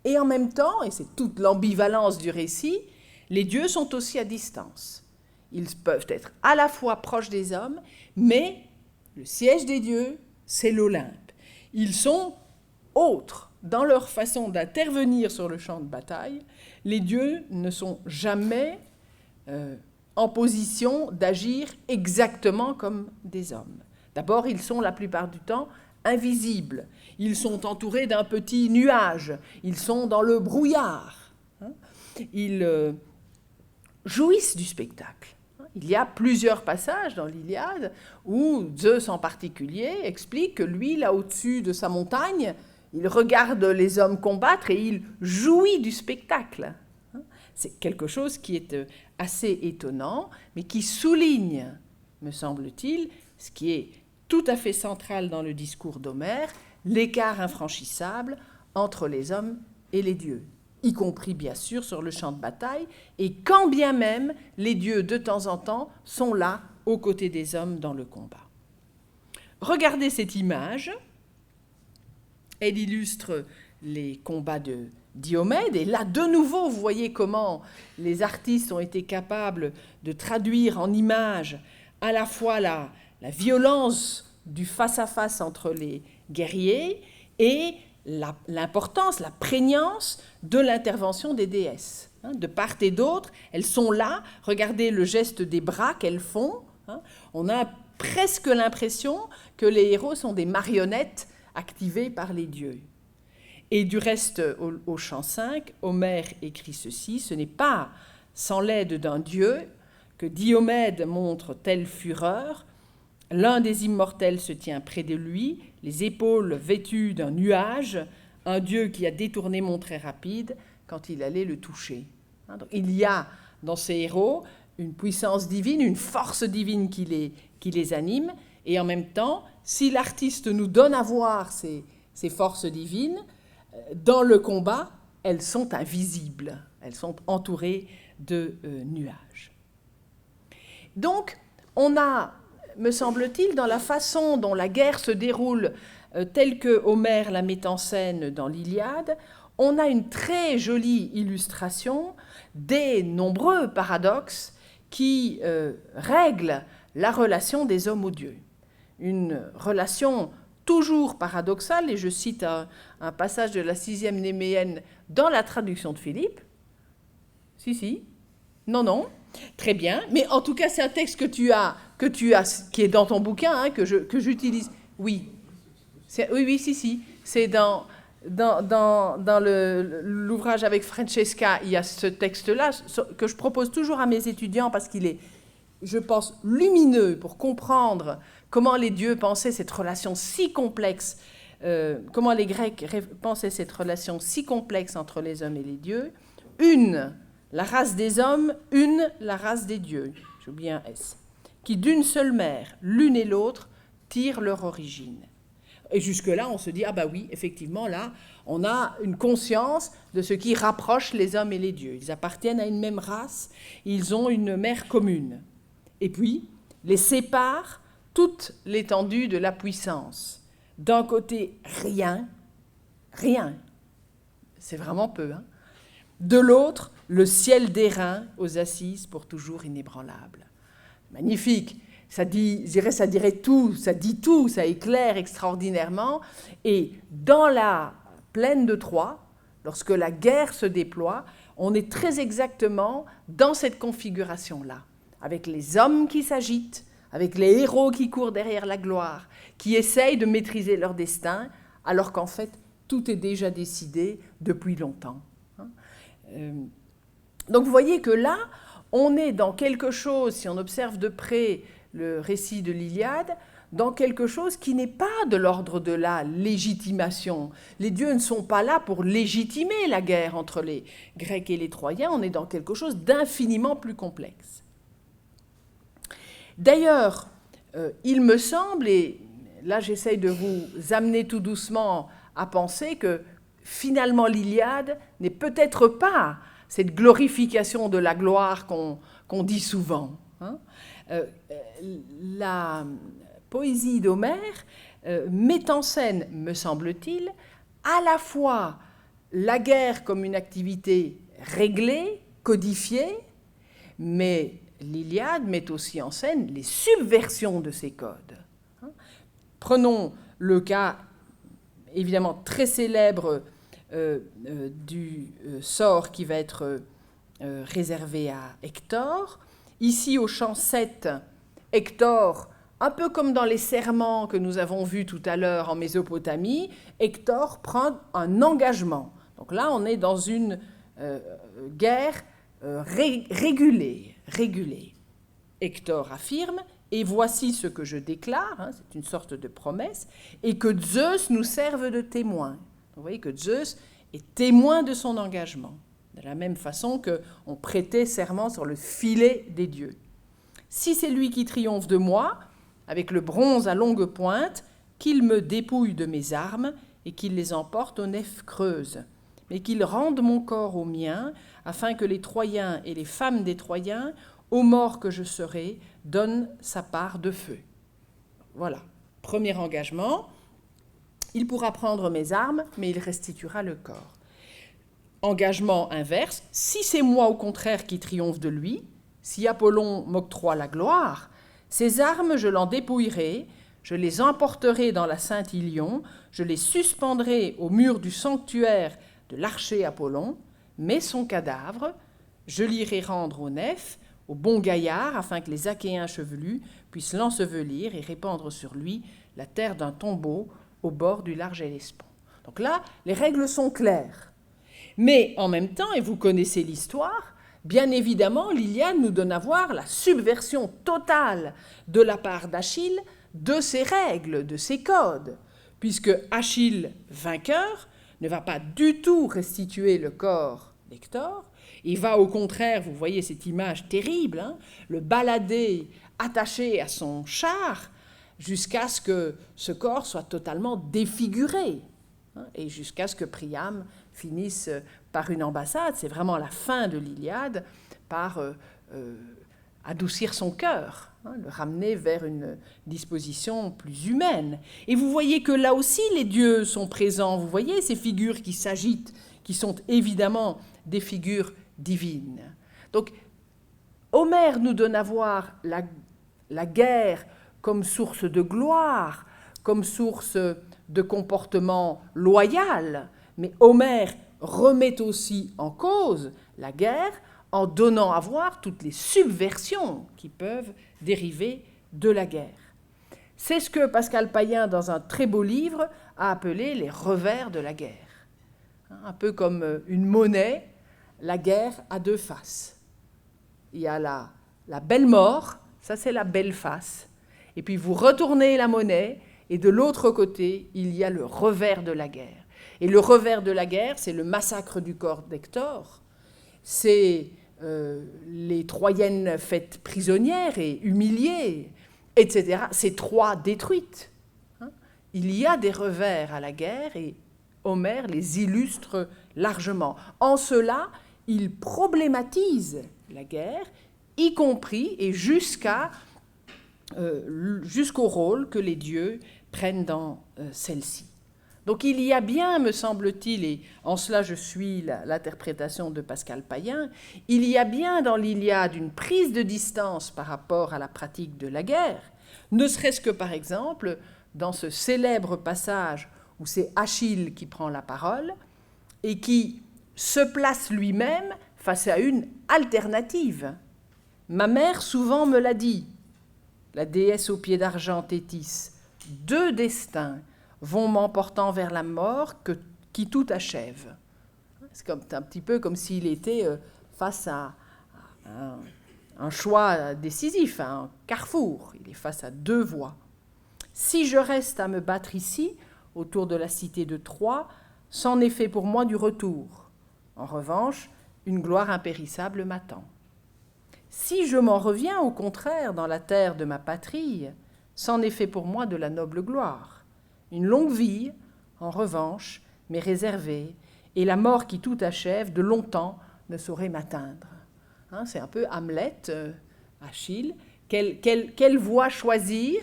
B: Et en même temps, et c'est toute l'ambivalence du récit, les dieux sont aussi à distance. Ils peuvent être à la fois proches des hommes, mais le siège des dieux, c'est l'Olympe. Ils sont autres dans leur façon d'intervenir sur le champ de bataille. Les dieux ne sont jamais en position d'agir exactement comme des hommes. D'abord, ils sont la plupart du temps invisibles. Ils sont entourés d'un petit nuage. Ils sont dans le brouillard. Ils jouissent du spectacle. Il y a plusieurs passages dans l'Iliade où Zeus en particulier explique que lui, là au-dessus de sa montagne, il regarde les hommes combattre et il jouit du spectacle. c'est quelque chose qui est assez étonnant, mais qui souligne, me semble-t-il, ce qui est tout à fait central dans le discours d'Homère, l'écart infranchissable entre les hommes et les dieux, y compris bien sûr sur le champ de bataille, et quand bien même les dieux de temps en temps sont là aux côtés des hommes dans le combat. Regardez cette image, elle illustre les combats de Diomède, et là de nouveau vous voyez comment les artistes ont été capables de traduire en images à la fois la violence du face-à-face entre les guerriers et l'importance, la prégnance de l'intervention des déesses. De part et d'autre, elles sont là. Regardez le geste des bras qu'elles font. On a presque l'impression que les héros sont des marionnettes activées par les dieux. Et du reste, au chant 5, Homère écrit ceci: « Ce n'est pas sans l'aide d'un dieu que Diomède montre telle fureur. L'un des immortels se tient près de lui, les épaules vêtues d'un nuage, un dieu qui a détourné mon trait rapide quand il allait le toucher. » Donc, il y a dans ces héros une puissance divine, une force divine qui les anime, et en même temps, si l'artiste nous donne à voir ces forces divines, dans le combat, elles sont invisibles, elles sont entourées de nuages. Donc, on a, me semble-t-il, dans la façon dont la guerre se déroule telle que Homère la met en scène dans l'Iliade, on a une très jolie illustration des nombreux paradoxes qui règlent la relation des hommes aux dieux. Une relation toujours paradoxale, et je cite un passage de la 6e Néméenne dans la traduction de Philippe. Si. Non. Très bien. Mais en tout cas, c'est un texte qui est dans ton bouquin, que j'utilise. Oui. Oui, si. C'est dans l'ouvrage avec Francesca, il y a ce texte-là que je propose toujours à mes étudiants parce qu'il est, je pense, lumineux pour comprendre comment les dieux pensaient cette relation si complexe, comment les Grecs pensaient cette relation si complexe entre les hommes et les dieux. Une, la race des hommes, une, la race des dieux, j'ai oublié un S, qui d'une seule mère, l'une et l'autre, tirent leur origine. Et jusque-là, on se dit, ah bah oui, effectivement, là, on a une conscience de ce qui rapproche les hommes et les dieux. Ils appartiennent à une même race, ils ont une mère commune. Et puis, les sépare toute l'étendue de la puissance. D'un côté, rien, c'est vraiment peu. De l'autre, le ciel d'airain aux assises pour toujours inébranlables. Magnifique. Ça dirait tout, ça dit tout, ça éclaire extraordinairement. Et dans la plaine de Troie, lorsque la guerre se déploie, on est très exactement dans cette configuration-là, avec les hommes qui s'agitent, avec les héros qui courent derrière la gloire, qui essayent de maîtriser leur destin, alors qu'en fait, tout est déjà décidé depuis longtemps. Donc vous voyez que là, on est dans quelque chose, si on observe de près le récit de l'Iliade, dans quelque chose qui n'est pas de l'ordre de la légitimation. Les dieux ne sont pas là pour légitimer la guerre entre les Grecs et les Troyens, on est dans quelque chose d'infiniment plus complexe. D'ailleurs, il me semble, et là j'essaye de vous amener tout doucement à penser que finalement l'Iliade n'est peut-être pas cette glorification de la gloire qu'on dit souvent. La poésie d'Homère met en scène, me semble-t-il, à la fois la guerre comme une activité réglée, codifiée, mais l'Iliade met aussi en scène les subversions de ces codes. Prenons le cas évidemment très célèbre du sort qui va être réservé à Hector. Ici, au chant 7, Hector, un peu comme dans les serments que nous avons vus tout à l'heure en Mésopotamie, Hector prend un engagement. Donc là, on est dans une guerre régulée. Hector affirme, et voici ce que je déclare, c'est une sorte de promesse, et que Zeus nous serve de témoin. Vous voyez que Zeus est témoin de son engagement. de la même façon qu'on prêtait serment sur le filet des dieux. Si c'est lui qui triomphe de moi, avec le bronze à longue pointe, qu'il me dépouille de mes armes et qu'il les emporte aux nefs creuses, mais qu'il rende mon corps au mien, afin que les Troyens et les femmes des Troyens, aux morts que je serai, donnent sa part de feu. Voilà, premier engagement. Il pourra prendre mes armes, mais il restituera le corps. Engagement inverse, si c'est moi au contraire qui triomphe de lui, si Apollon m'octroie la gloire, ces armes je l'en dépouillerai, je les emporterai dans la Saint-Ilion, je les suspendrai au mur du sanctuaire de l'archer Apollon, mais son cadavre, je l'irai rendre aux nefs, aux bons gaillards, afin que les Achéens chevelus puissent l'ensevelir et répandre sur lui la terre d'un tombeau au bord du large Hellespont. Donc là, les règles sont claires. Mais en même temps, et vous connaissez l'histoire, bien évidemment, l'Iliade nous donne à voir la subversion totale de la part d'Achille de ses règles, de ses codes, puisque Achille, vainqueur, ne va pas du tout restituer le corps d'Hector, il va au contraire, vous voyez cette image terrible, le balader attaché à son char jusqu'à ce que ce corps soit totalement défiguré, et jusqu'à ce que Priam finisse par une ambassade, c'est vraiment la fin de l'Iliade, par adoucir son cœur, le ramener vers une disposition plus humaine. Et vous voyez que là aussi les dieux sont présents, vous voyez ces figures qui s'agitent, qui sont évidemment des figures divines. Donc Homère nous donne à voir la guerre comme source de gloire, comme source de comportement loyal, mais Homère remet aussi en cause la guerre en donnant à voir toutes les subversions qui peuvent dériver de la guerre. C'est ce que Pascal Payen, dans un très beau livre, a appelé les revers de la guerre. Un peu comme une monnaie, la guerre a deux faces. Il y a la belle mort, ça c'est la belle face, et puis vous retournez la monnaie, et de l'autre côté, il y a le revers de la guerre. Et le revers de la guerre, c'est le massacre du corps d'Hector, c'est les Troyennes faites prisonnières et humiliées, etc. C'est Troie détruite. Il y a des revers à la guerre et Homère les illustre largement. En cela, il problématise la guerre, y compris et jusqu'au rôle que les dieux prennent dans celle-ci. Donc il y a bien, me semble-t-il, et en cela je suis l'interprétation de Pascal Payen, il y a bien dans l'Iliade une prise de distance par rapport à la pratique de la guerre, ne serait-ce que par exemple dans ce célèbre passage où c'est Achille qui prend la parole et qui se place lui-même face à une alternative. Ma mère souvent me l'a dit, la déesse aux pieds d'argent Thétis, deux destins vont m'emportant vers la mort qui tout achève. C'est un petit peu comme s'il était face à un choix décisif, à un carrefour. Il est face à deux voies. Si je reste à me battre ici, autour de la cité de Troie, c'en est fait pour moi du retour. En revanche, une gloire impérissable m'attend. Si je m'en reviens au contraire dans la terre de ma patrie, c'en est fait pour moi de la noble gloire. Une longue vie, en revanche, m'est réservée, et la mort qui tout achève, de longtemps, ne saurait m'atteindre. C'est un peu Hamlet, Achille. Quelle voie choisir?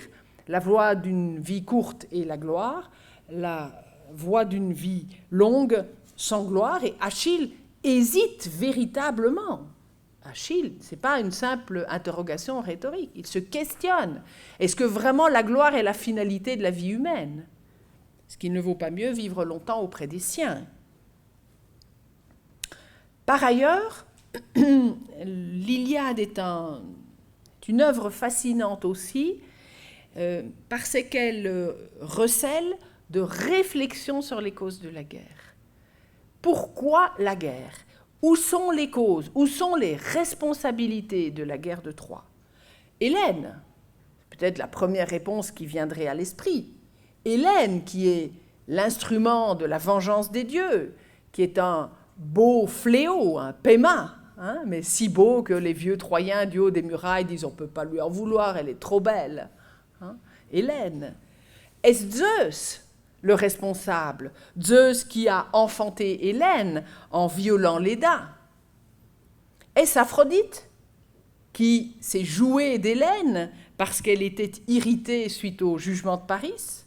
B: La voie d'une vie courte et la gloire, la voie d'une vie longue sans gloire, et Achille hésite véritablement. Achille, ce n'est pas une simple interrogation rhétorique, il se questionne. Est-ce que vraiment la gloire est la finalité de la vie humaine? Est-ce qu'il ne vaut pas mieux vivre longtemps auprès des siens? Par ailleurs, l'Iliade est une œuvre fascinante aussi, parce qu'elle recèle de réflexions sur les causes de la guerre. Pourquoi la guerre? Où sont les causes? Où sont les responsabilités de la guerre de Troie? Hélène, peut-être la première réponse qui viendrait à l'esprit. Hélène, qui est l'instrument de la vengeance des dieux, qui est un beau fléau, un Péma, hein, mais si beau que les vieux Troyens du haut des murailles disent on ne peut pas lui en vouloir, elle est trop belle. Hein. Hélène. Est-ce Zeus le responsable? Zeus qui a enfanté Hélène en violant Léda? Est-ce Aphrodite qui s'est jouée d'Hélène parce qu'elle était irritée suite au jugement de Paris?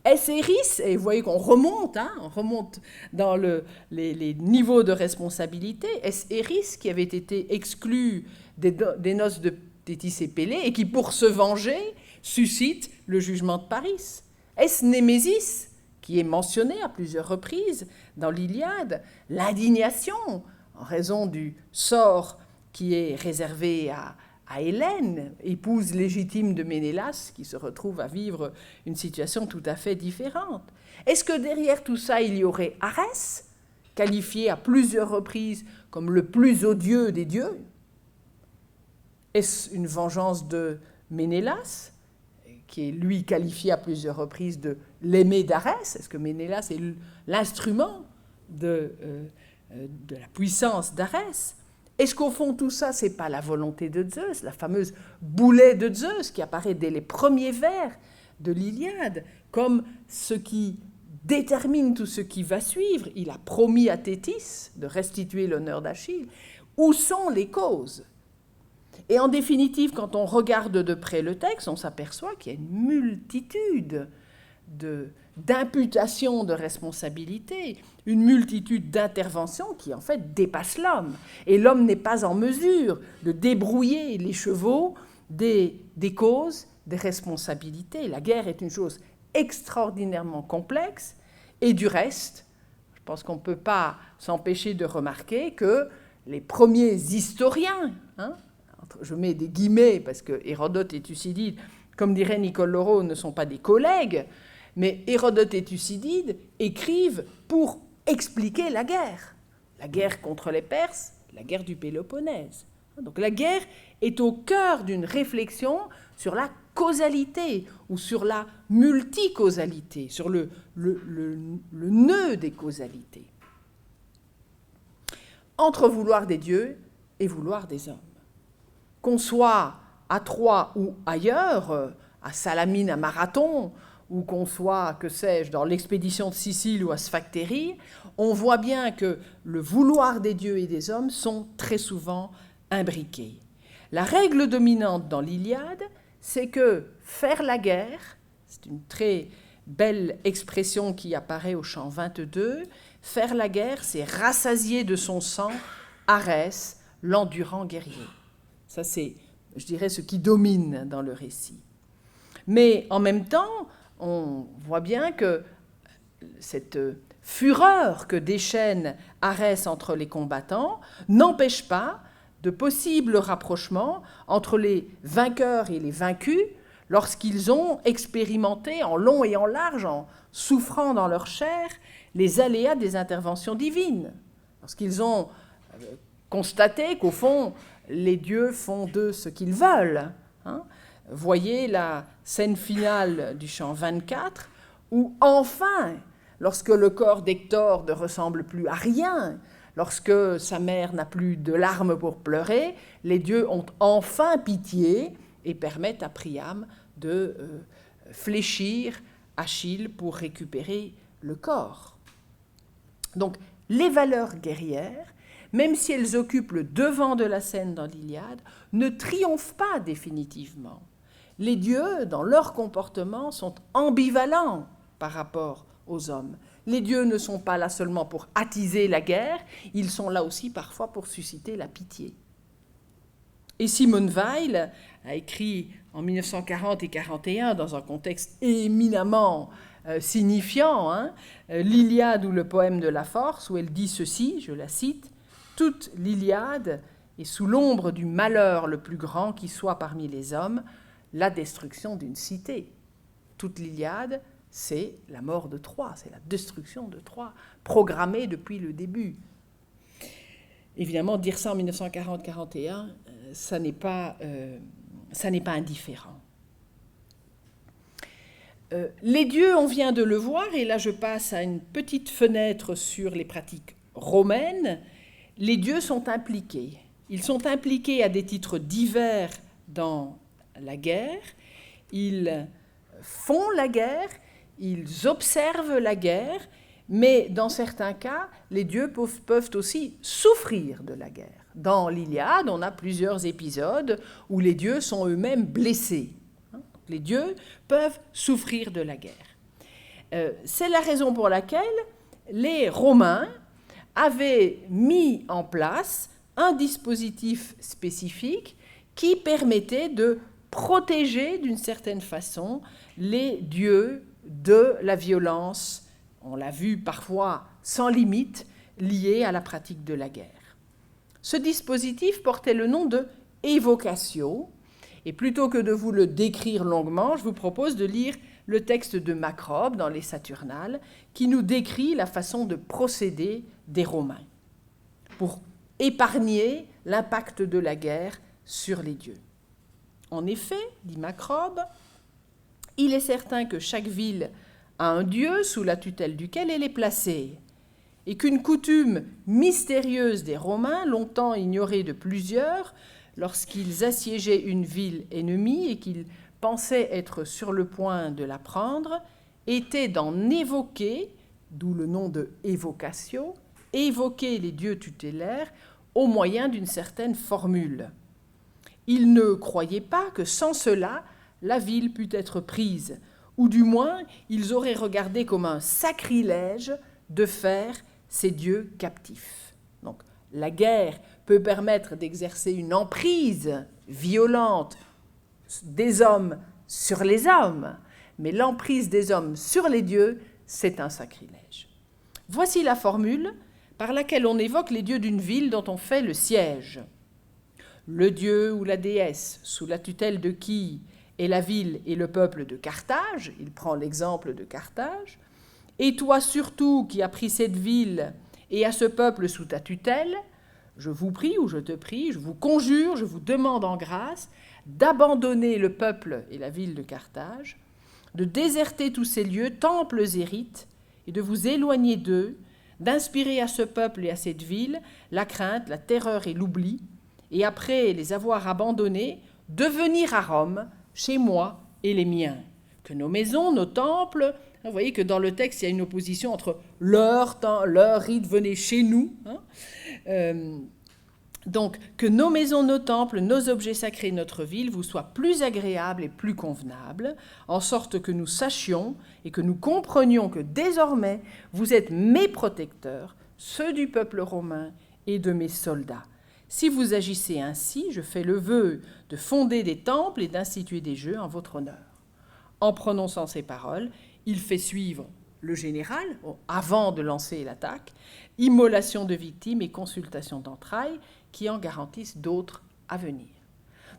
B: Est-ce Eris? Et vous voyez qu'on remonte, hein, on remonte dans les niveaux de responsabilité. Est-ce Eris qui avait été exclu des noces de Thétis et Pélée et qui, pour se venger, suscite le jugement de Paris? Est-ce Némésis qui est mentionné à plusieurs reprises dans l'Iliade? L'indignation en raison du sort qui est réservé à Hélène, épouse légitime de Ménélas, qui se retrouve à vivre une situation tout à fait différente. Est-ce que derrière tout ça, il y aurait Arès, qualifié à plusieurs reprises comme le plus odieux des dieux? Est-ce une vengeance de Ménélas, qui est lui qualifié à plusieurs reprises de l'aimé d'Arès? Est-ce que Ménélas est l'instrument de la puissance d'Arès? Est-ce qu'au fond, tout ça, ce n'est pas la volonté de Zeus, la fameuse boulet de Zeus qui apparaît dès les premiers vers de l'Iliade, comme ce qui détermine tout ce qui va suivre? Il a promis à Thétis de restituer l'honneur d'Achille. Où sont les causes? Et en définitive, quand on regarde de près le texte, on s'aperçoit qu'il y a une multitude d'imputation de responsabilité, une multitude d'interventions qui en fait dépassent l'homme. Et l'homme n'est pas en mesure de débrouiller les chevaux des causes, des responsabilités. La guerre est une chose extraordinairement complexe, et du reste, je pense qu'on ne peut pas s'empêcher de remarquer que les premiers historiens, hein, je mets des guillemets parce que Hérodote et Thucydide, comme dirait Nicole Laureau, ne sont pas des collègues, mais Hérodote et Thucydide écrivent pour expliquer la guerre contre les Perses, la guerre du Péloponnèse. Donc la guerre est au cœur d'une réflexion sur la causalité ou sur la multicausalité, sur le nœud des causalités. Entre vouloir des dieux et vouloir des hommes. Qu'on soit à Troie ou ailleurs, à Salamine, à Marathon, ou qu'on soit, que sais-je, dans l'expédition de Sicile ou à Sphactérie, on voit bien que le vouloir des dieux et des hommes sont très souvent imbriqués. La règle dominante dans l'Iliade, c'est que faire la guerre, c'est une très belle expression qui apparaît au chant 22, faire la guerre, c'est rassasier de son sang Arès, l'endurant guerrier. Ça, c'est, je dirais, ce qui domine dans le récit. Mais en même temps, on voit bien que cette fureur que déchaîne Arès entre les combattants n'empêche pas de possibles rapprochements entre les vainqueurs et les vaincus lorsqu'ils ont expérimenté en long et en large, en souffrant dans leur chair, les aléas des interventions divines. Lorsqu'ils ont constaté qu'au fond, les dieux font d'eux ce qu'ils veulent. Hein. Voyez la scène finale du chant 24, où enfin, lorsque le corps d'Hector ne ressemble plus à rien, lorsque sa mère n'a plus de larmes pour pleurer, les dieux ont enfin pitié et permettent à Priam de fléchir Achille pour récupérer le corps. Donc, les valeurs guerrières, même si elles occupent le devant de la scène dans l'Iliade, ne triomphent pas définitivement. Les dieux, dans leur comportement, sont ambivalents par rapport aux hommes. Les dieux ne sont pas là seulement pour attiser la guerre, ils sont là aussi parfois pour susciter la pitié. Et Simone Weil a écrit en 1940 et 1941, dans un contexte éminemment signifiant, l'Iliade ou le poème de la force, où elle dit ceci, je la cite, « Toute l'Iliade est sous l'ombre du malheur le plus grand qui soit parmi les hommes, la destruction d'une cité. » Toute l'Iliade, c'est la mort de Troie, c'est la destruction de Troie, programmée depuis le début. Évidemment, dire ça en 1940-41, ça n'est pas indifférent. Les dieux, on vient de le voir, et là je passe à une petite fenêtre sur les pratiques romaine, les dieux sont impliqués. Ils sont impliqués à des titres divers dans la guerre. Ils font la guerre, ils observent la guerre, mais dans certains cas, les dieux peuvent aussi souffrir de la guerre. Dans l'Iliade, on a plusieurs épisodes où les dieux sont eux-mêmes blessés. Les dieux peuvent souffrir de la guerre. C'est la raison pour laquelle les Romains avaient mis en place un dispositif spécifique qui permettait de protéger d'une certaine façon les dieux de la violence, on l'a vu parfois sans limite, liée à la pratique de la guerre. Ce dispositif portait le nom de évocatio, et plutôt que de vous le décrire longuement, je vous propose de lire le texte de Macrobe dans les Saturnales, qui nous décrit la façon de procéder des Romains pour épargner l'impact de la guerre sur les dieux. En effet, dit Macrobe, il est certain que chaque ville a un dieu sous la tutelle duquel elle est placée, et qu'une coutume mystérieuse des Romains, longtemps ignorée de plusieurs, lorsqu'ils assiégeaient une ville ennemie et qu'ils pensaient être sur le point de la prendre, était d'en évoquer, d'où le nom de évocatio, évoquer les dieux tutélaires au moyen d'une certaine formule. Ils ne croyaient pas que sans cela, la ville pût être prise, ou du moins, ils auraient regardé comme un sacrilège de faire ces dieux captifs. Donc, la guerre peut permettre d'exercer une emprise violente des hommes sur les hommes, mais l'emprise des hommes sur les dieux, c'est un sacrilège. Voici la formule par laquelle on évoque les dieux d'une ville dont on fait le siège. Le dieu ou la déesse, sous la tutelle de qui est la ville et le peuple de Carthage, il prend l'exemple de Carthage, et toi surtout qui as pris cette ville et à ce peuple sous ta tutelle, je vous prie ou je te prie, je vous conjure, je vous demande en grâce d'abandonner le peuple et la ville de Carthage, de déserter tous ces lieux, temples et rites, et de vous éloigner d'eux, d'inspirer à ce peuple et à cette ville la crainte, la terreur et l'oubli, et après les avoir abandonnés, de venir à Rome, chez moi et les miens. Que nos maisons, nos temples, vous voyez que dans le texte, il y a une opposition entre leur rite, venez chez nous. Donc, que nos maisons, nos temples, nos objets sacrés, notre ville vous soient plus agréables et plus convenables, en sorte que nous sachions et que nous comprenions que désormais, vous êtes mes protecteurs, ceux du peuple romain et de mes soldats. Si vous agissez ainsi, je fais le vœu de fonder des temples et d'instituer des jeux en votre honneur. En prononçant ces paroles, il fait suivre le général, avant de lancer l'attaque, immolation de victimes et consultation d'entrailles qui en garantissent d'autres à venir.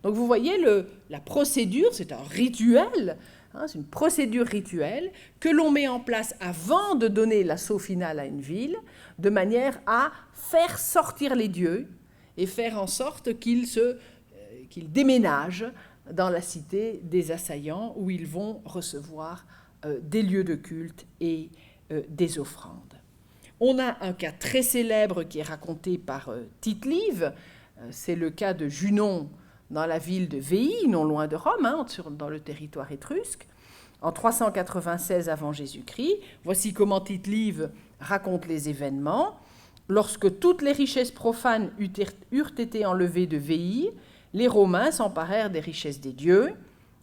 B: Donc vous voyez, la procédure, c'est un rituel, c'est une procédure rituelle que l'on met en place avant de donner l'assaut final à une ville, de manière à faire sortir les dieux et faire en sorte qu'ils déménagent dans la cité des assaillants où ils vont recevoir des lieux de culte et des offrandes. On a un cas très célèbre qui est raconté par Tite-Live, c'est le cas de Junon dans la ville de Veii, non loin de Rome, dans le territoire étrusque, en 396 avant Jésus-Christ. Voici comment Tite-Live raconte les événements. Lorsque toutes les richesses profanes eurent été enlevées de Veii, les Romains s'emparèrent des richesses des dieux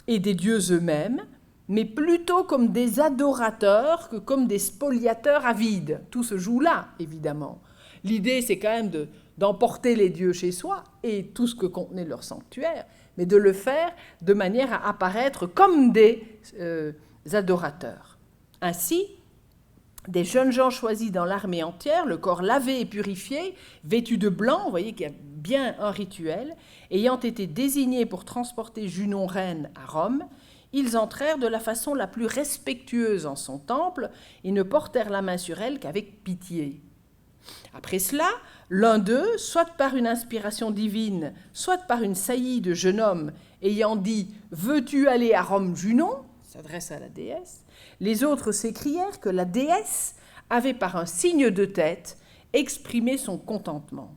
B: et des dieux eux-mêmes, mais plutôt comme des adorateurs que comme des spoliateurs avides. Tout se joue là, évidemment. L'idée, c'est quand même d'emporter les dieux chez soi et tout ce que contenait leur sanctuaire, mais de le faire de manière à apparaître comme des adorateurs. Ainsi, des jeunes gens choisis dans l'armée entière, le corps lavé et purifié, vêtus de blanc, vous voyez qu'il y a bien un rituel, ayant été désignés pour transporter Junon reine à Rome, ils entrèrent de la façon la plus respectueuse en son temple et ne portèrent la main sur elle qu'avec pitié. Après cela, l'un d'eux, soit par une inspiration divine, soit par une saillie de jeune homme, ayant dit « Veux-tu aller à Rome, Junon ?» s'adresse à la déesse. Les autres s'écrièrent que la déesse avait par un signe de tête exprimer son contentement.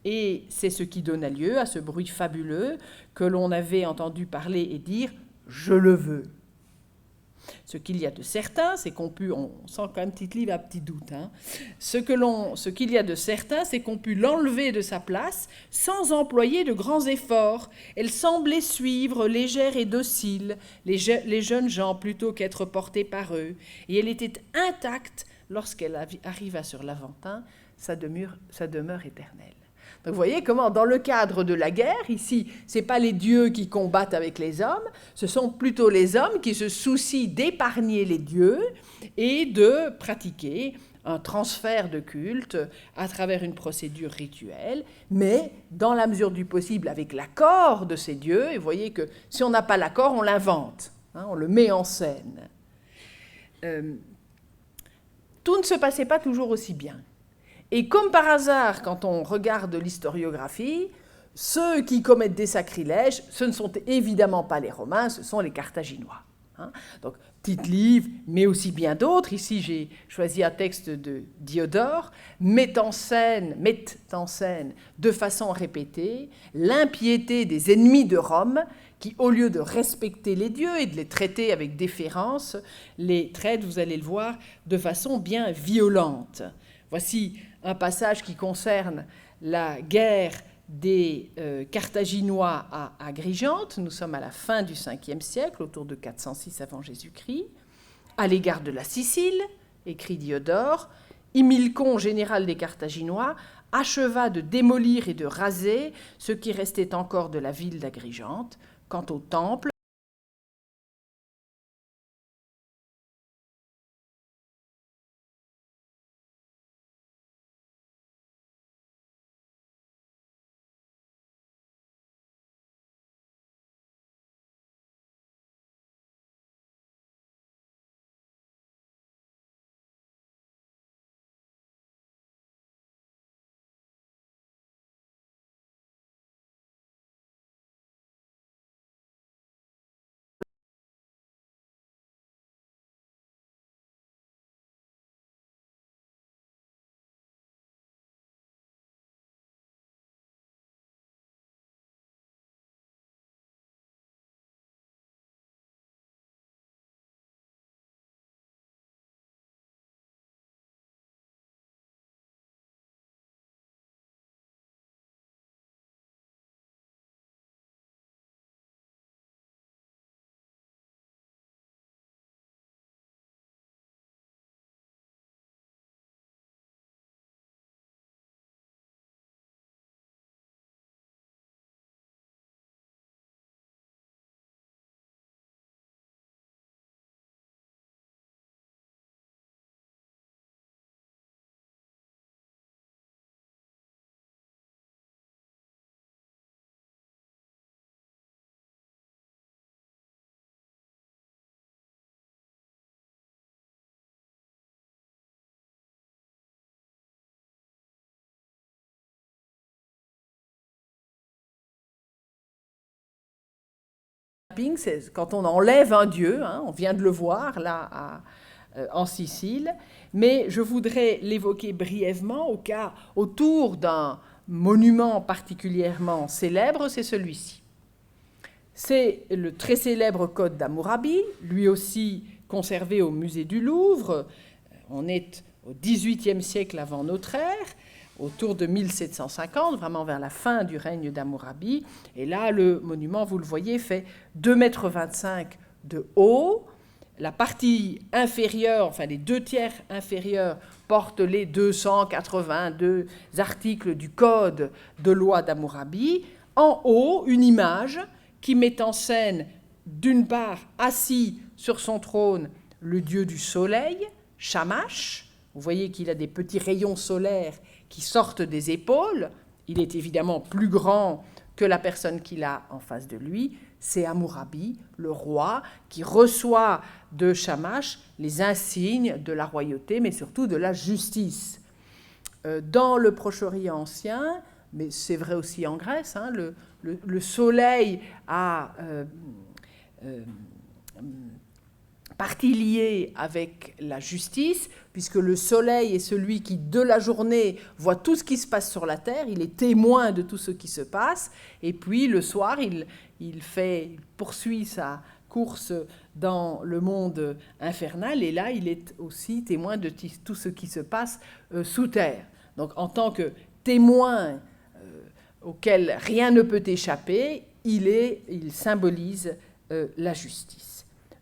B: Et c'est ce qui donna lieu à ce bruit fabuleux que l'on avait entendu parler et dire « je le veux ». Ce qu'il y a de certain, c'est qu'on pu, on sent quand même Tite-Live a un petit doute, hein. Ce qu'il y a de certain, c'est qu'on pu l'enlever de sa place sans employer de grands efforts. Elle semblait suivre, légère et docile, les jeunes gens plutôt qu'être portée par eux. Et elle était intacte lorsqu'elle arriva sur l'Aventin, sa demeure éternelle. Donc vous voyez comment, dans le cadre de la guerre, ici, ce n'est pas les dieux qui combattent avec les hommes, ce sont plutôt les hommes qui se soucient d'épargner les dieux et de pratiquer un transfert de culte à travers une procédure rituelle, mais dans la mesure du possible avec l'accord de ces dieux. Et vous voyez que si on n'a pas l'accord, on l'invente, hein, on le met en scène. Tout ne se passait pas toujours aussi bien. Et comme par hasard, quand on regarde l'historiographie, ceux qui commettent des sacrilèges, ce ne sont évidemment pas les Romains, ce sont les Carthaginois. Hein. Donc Tite-Live, mais aussi bien d'autres, ici j'ai choisi un texte de Diodore, met en scène de façon répétée l'impiété des ennemis de Rome qui, au lieu de respecter les dieux et de les traiter avec déférence, les traitent, vous allez le voir, de façon bien violente. Voici un passage qui concerne la guerre des Carthaginois à Agrigente. Nous sommes à la fin du 5e siècle, autour de 406 avant Jésus-Christ. À l'égard de la Sicile, écrit Diodore, Himilcon, général des Carthaginois, acheva de démolir et de raser ce qui restait encore de la ville d'Agrigente. Quant au temple, c'est quand on enlève un dieu, hein, on vient de le voir là en Sicile, mais je voudrais l'évoquer brièvement autour d'un monument particulièrement célèbre, c'est celui-ci. C'est le très célèbre Code d'Hammurabi, lui aussi conservé au musée du Louvre. On est au XVIIIe siècle avant notre ère, autour de 1750, vraiment vers la fin du règne d'Hammurabi. Et là, le monument, vous le voyez, fait 2,25 m de haut. La partie inférieure, enfin les 2/3 inférieurs, portent les 282 articles du Code de loi d'Hammurabi. En haut, une image qui met en scène, d'une part, assis sur son trône, le dieu du soleil, Shamash. Vous voyez qu'il a des petits rayons solaires qui sortent des épaules. Il est évidemment plus grand que la personne qu'il a en face de lui. C'est Hammurabi, le roi, qui reçoit de Shamash les insignes de la royauté, mais surtout de la justice. Dans le Proche-Orient ancien, mais c'est vrai aussi en Grèce, hein, le soleil a partie liée avec la justice, puisque le soleil est celui qui, de la journée, voit tout ce qui se passe sur la terre, il est témoin de tout ce qui se passe, et puis le soir, il poursuit sa course dans le monde infernal, et là, il est aussi témoin de tout ce qui se passe sous terre. Donc, en tant que témoin auquel rien ne peut échapper, il symbolise la justice.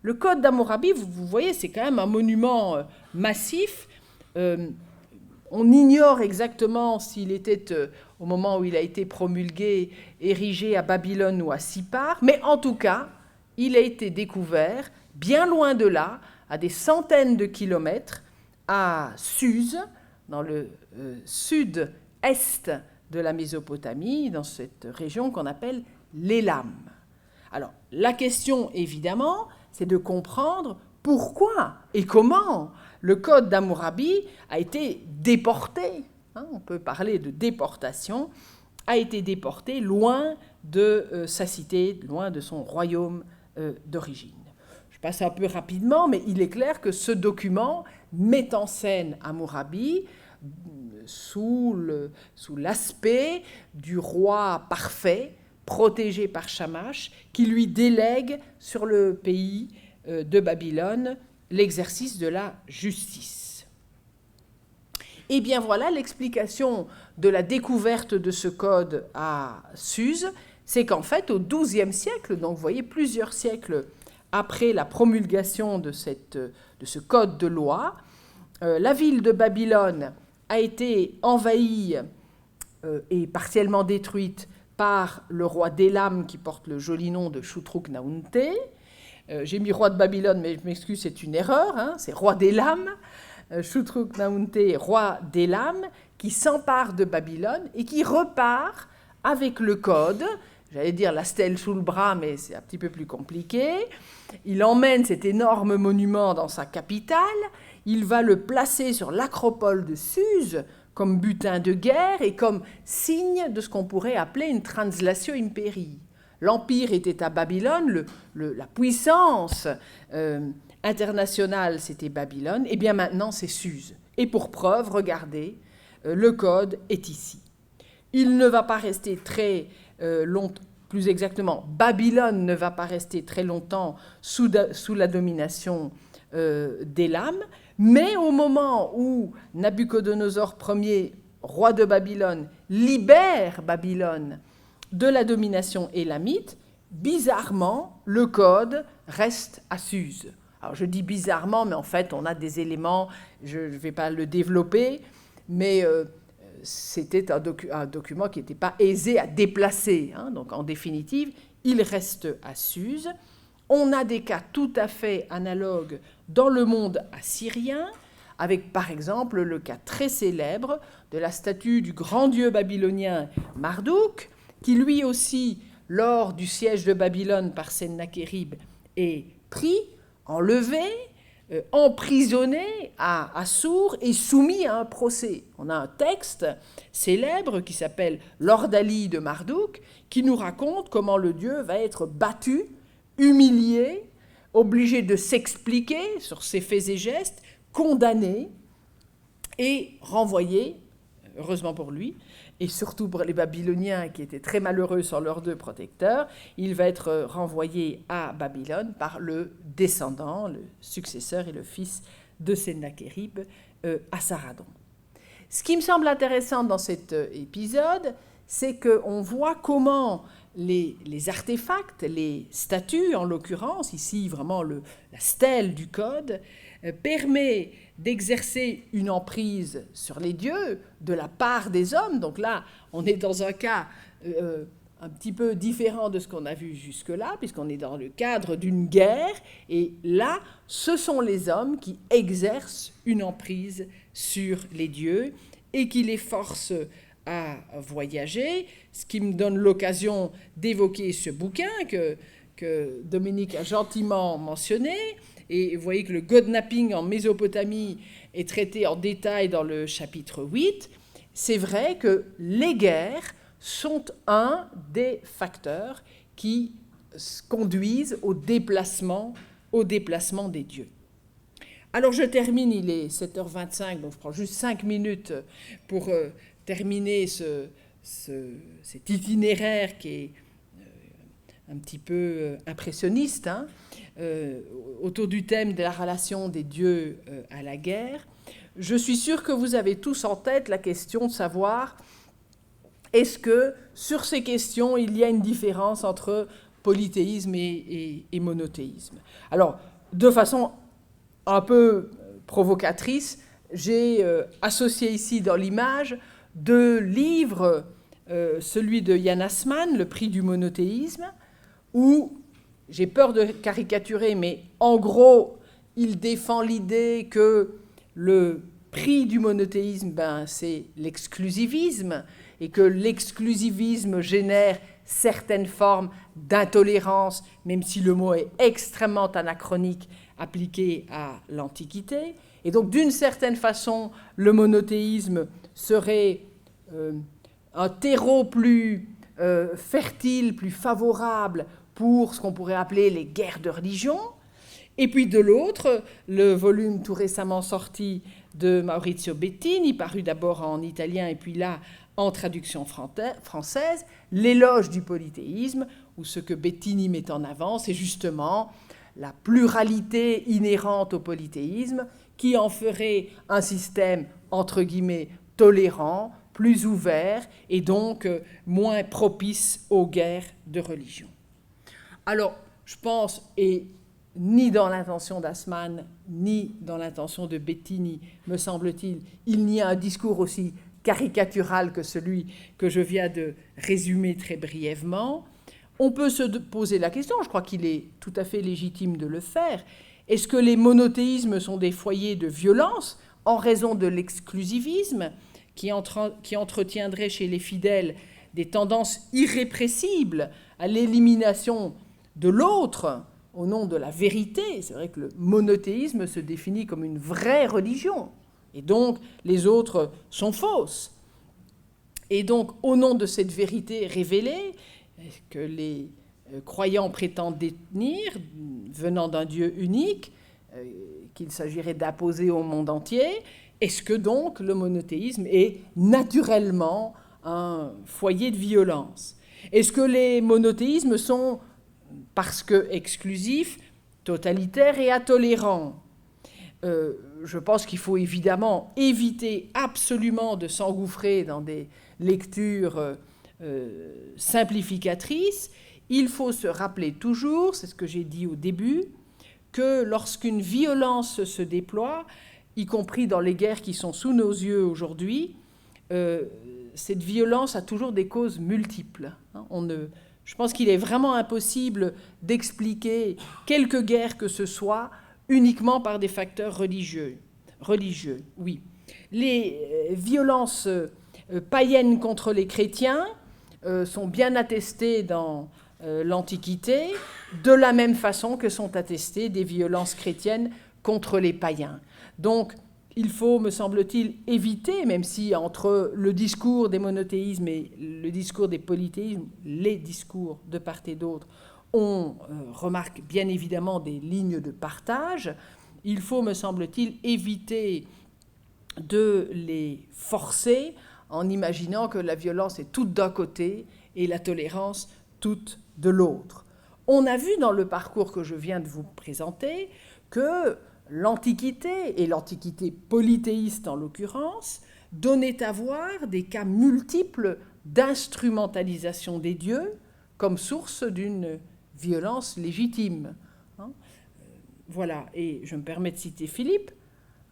B: Le Code d'Hammurabi, vous voyez, c'est quand même un monument massif. On ignore exactement s'il était, au moment où il a été promulgué, érigé à Babylone ou à Sippar, mais en tout cas, il a été découvert bien loin de là, à des centaines de kilomètres, à Suse, dans le sud-est de la Mésopotamie, dans cette région qu'on appelle l'Élam. Alors, la question, évidemment, c'est de comprendre pourquoi et comment le Code d'Hammurabi a été déporté, on peut parler de déportation, a été déporté loin de sa cité, loin de son royaume d'origine. Je passe un peu rapidement, mais il est clair que ce document met en scène Hammurabi sous l'aspect du roi parfait, protégé par Shamash, qui lui délègue sur le pays de Babylone l'exercice de la justice. Et bien voilà l'explication de la découverte de ce code à Suse, c'est qu'en fait au XIIe siècle, donc vous voyez plusieurs siècles après la promulgation de ce code de loi, la ville de Babylone a été envahie et partiellement détruite par le roi d'Élam qui porte le joli nom de Shutruk-Naounte. J'ai mis roi de Babylone, mais je m'excuse, c'est une erreur, c'est roi d'Élam. Shutruk-Naounte, roi d'Élam, qui s'empare de Babylone et qui repart avec le code, j'allais dire la stèle sous le bras, mais c'est un petit peu plus compliqué. Il emmène cet énorme monument dans sa capitale, il va le placer sur l'acropole de Suse, comme butin de guerre et comme signe de ce qu'on pourrait appeler une translatio imperii. L'empire était à Babylone, la puissance internationale c'était Babylone, et bien maintenant c'est Suse. Et pour preuve, regardez, le code est ici. Il ne va pas rester très longtemps, plus exactement, Babylone ne va pas rester très longtemps sous la domination d'Élam, mais au moment où Nabuchodonosor Ier, roi de Babylone, libère Babylone de la domination élamite, bizarrement, le code reste à Suse. Alors je dis bizarrement, mais en fait on a des éléments, je ne vais pas le développer, mais c'était un document qui n'était pas aisé à déplacer. Donc en définitive, il reste à Suse. On a des cas tout à fait analogues dans le monde assyrien, avec par exemple le cas très célèbre de la statue du grand dieu babylonien Marduk, qui lui aussi, lors du siège de Babylone par Sennachérib, est pris, enlevé, emprisonné à Assour et soumis à un procès. On a un texte célèbre qui s'appelle l'Ordalie de Marduk, qui nous raconte comment le dieu va être battu, humilié, obligé de s'expliquer sur ses faits et gestes, condamné et renvoyé, heureusement pour lui, et surtout pour les Babyloniens qui étaient très malheureux sans leurs deux protecteurs, il va être renvoyé à Babylone par le descendant, le successeur et le fils de Sennachérib, Assaradon. Ce qui me semble intéressant dans cet épisode, c'est qu'on voit comment les artefacts, les statues en l'occurrence, ici vraiment la stèle du code, permet d'exercer une emprise sur les dieux de la part des hommes. Donc là, on est dans un cas un petit peu différent de ce qu'on a vu jusque-là, puisqu'on est dans le cadre d'une guerre, et là, ce sont les hommes qui exercent une emprise sur les dieux et qui les forcent à voyager, ce qui me donne l'occasion d'évoquer ce bouquin que Dominique a gentiment mentionné. Et vous voyez que le godnapping en Mésopotamie est traité en détail dans le chapitre 8. C'est vrai que les guerres sont un des facteurs qui conduisent au déplacement des dieux. Alors je termine, il est 7h25, donc je prends juste 5 minutes pour terminer cet itinéraire qui est un petit peu impressionniste, hein, autour du thème de la relation des dieux à la guerre. Je suis sûre que vous avez tous en tête la question de savoir est-ce que sur ces questions il y a une différence entre polythéisme et monothéisme. Alors, de façon un peu provocatrice, j'ai associé ici dans l'image 2 livres, celui de Jan Assmann, Le prix du monothéisme, où j'ai peur de caricaturer, mais en gros, il défend l'idée que le prix du monothéisme, c'est l'exclusivisme, et que l'exclusivisme génère certaines formes d'intolérance, même si le mot est extrêmement anachronique, appliqué à l'Antiquité. Et donc, d'une certaine façon, le monothéisme serait un terreau plus fertile, plus favorable pour ce qu'on pourrait appeler les guerres de religion. Et puis de l'autre, le volume tout récemment sorti de Maurizio Bettini, paru d'abord en italien et puis là en traduction française, L'éloge du polythéisme, où ce que Bettini met en avant, c'est justement la pluralité inhérente au polythéisme qui en ferait un système, entre guillemets, tolérant, plus ouvert et donc moins propice aux guerres de religion. Alors, je pense, et ni dans l'intention d'Assmann, ni dans l'intention de Bettini, me semble-t-il, il n'y a un discours aussi caricatural que celui que je viens de résumer très brièvement. On peut se poser la question, je crois qu'il est tout à fait légitime de le faire, est-ce que les monothéismes sont des foyers de violence en raison de l'exclusivisme qui entretiendrait chez les fidèles des tendances irrépressibles à l'élimination de l'autre au nom de la vérité? C'est vrai que le monothéisme se définit comme une vraie religion, et donc les autres sont fausses. Et donc, au nom de cette vérité révélée, que les croyants prétendent détenir, venant d'un Dieu unique, qu'il s'agirait d'imposer au monde entier, est-ce que donc le monothéisme est naturellement un foyer de violence? Est-ce que les monothéismes sont, parce que exclusifs, totalitaires et intolérants? Je pense qu'il faut évidemment éviter absolument de s'engouffrer dans des lectures simplificatrices. Il faut se rappeler toujours, c'est ce que j'ai dit au début, que lorsqu'une violence se déploie, y compris dans les guerres qui sont sous nos yeux aujourd'hui, cette violence a toujours des causes multiples. Je pense qu'il est vraiment impossible d'expliquer quelque guerre que ce soit uniquement par des facteurs religieux. Oui. Les violences païennes contre les chrétiens sont bien attestées dans l'Antiquité, de la même façon que sont attestées des violences chrétiennes contre les païens. Donc, il faut, me semble-t-il, éviter, même si entre le discours des monothéismes et le discours des polythéismes, les discours de part et d'autre, on remarque bien évidemment des lignes de partage, il faut, me semble-t-il, éviter de les forcer en imaginant que la violence est toute d'un côté et la tolérance toute de l'autre. On a vu dans le parcours que je viens de vous présenter que l'Antiquité, et l'Antiquité polythéiste en l'occurrence, donnait à voir des cas multiples d'instrumentalisation des dieux comme source d'une violence légitime. Voilà, et je me permets de citer Philippe,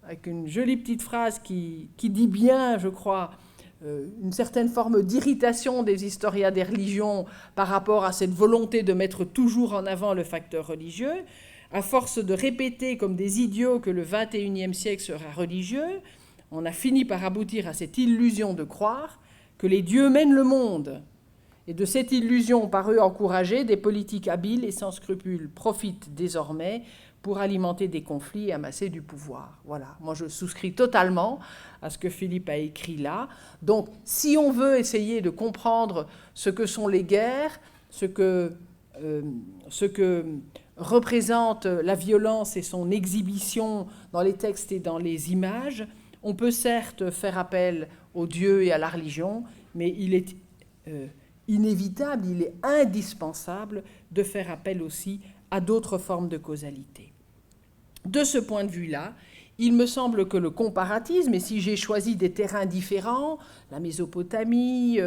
B: avec une jolie petite phrase qui dit bien, je crois, une certaine forme d'irritation des historiens des religions par rapport à cette volonté de mettre toujours en avant le facteur religieux. À force de répéter comme des idiots que le XXIe siècle sera religieux, on a fini par aboutir à cette illusion de croire que les dieux mènent le monde. Et de cette illusion par eux encouragée, des politiques habiles et sans scrupules profitent désormais pour alimenter des conflits et amasser du pouvoir. Voilà, moi je souscris totalement à ce que Philippe a écrit là. Donc, si on veut essayer de comprendre ce que sont les guerres, ce que représente la violence et son exhibition dans les textes et dans les images. On peut certes faire appel aux dieux et à la religion, mais il est inévitable, il est indispensable de faire appel aussi à d'autres formes de causalité. De ce point de vue-là, il me semble que le comparatisme, et si j'ai choisi des terrains différents, la Mésopotamie,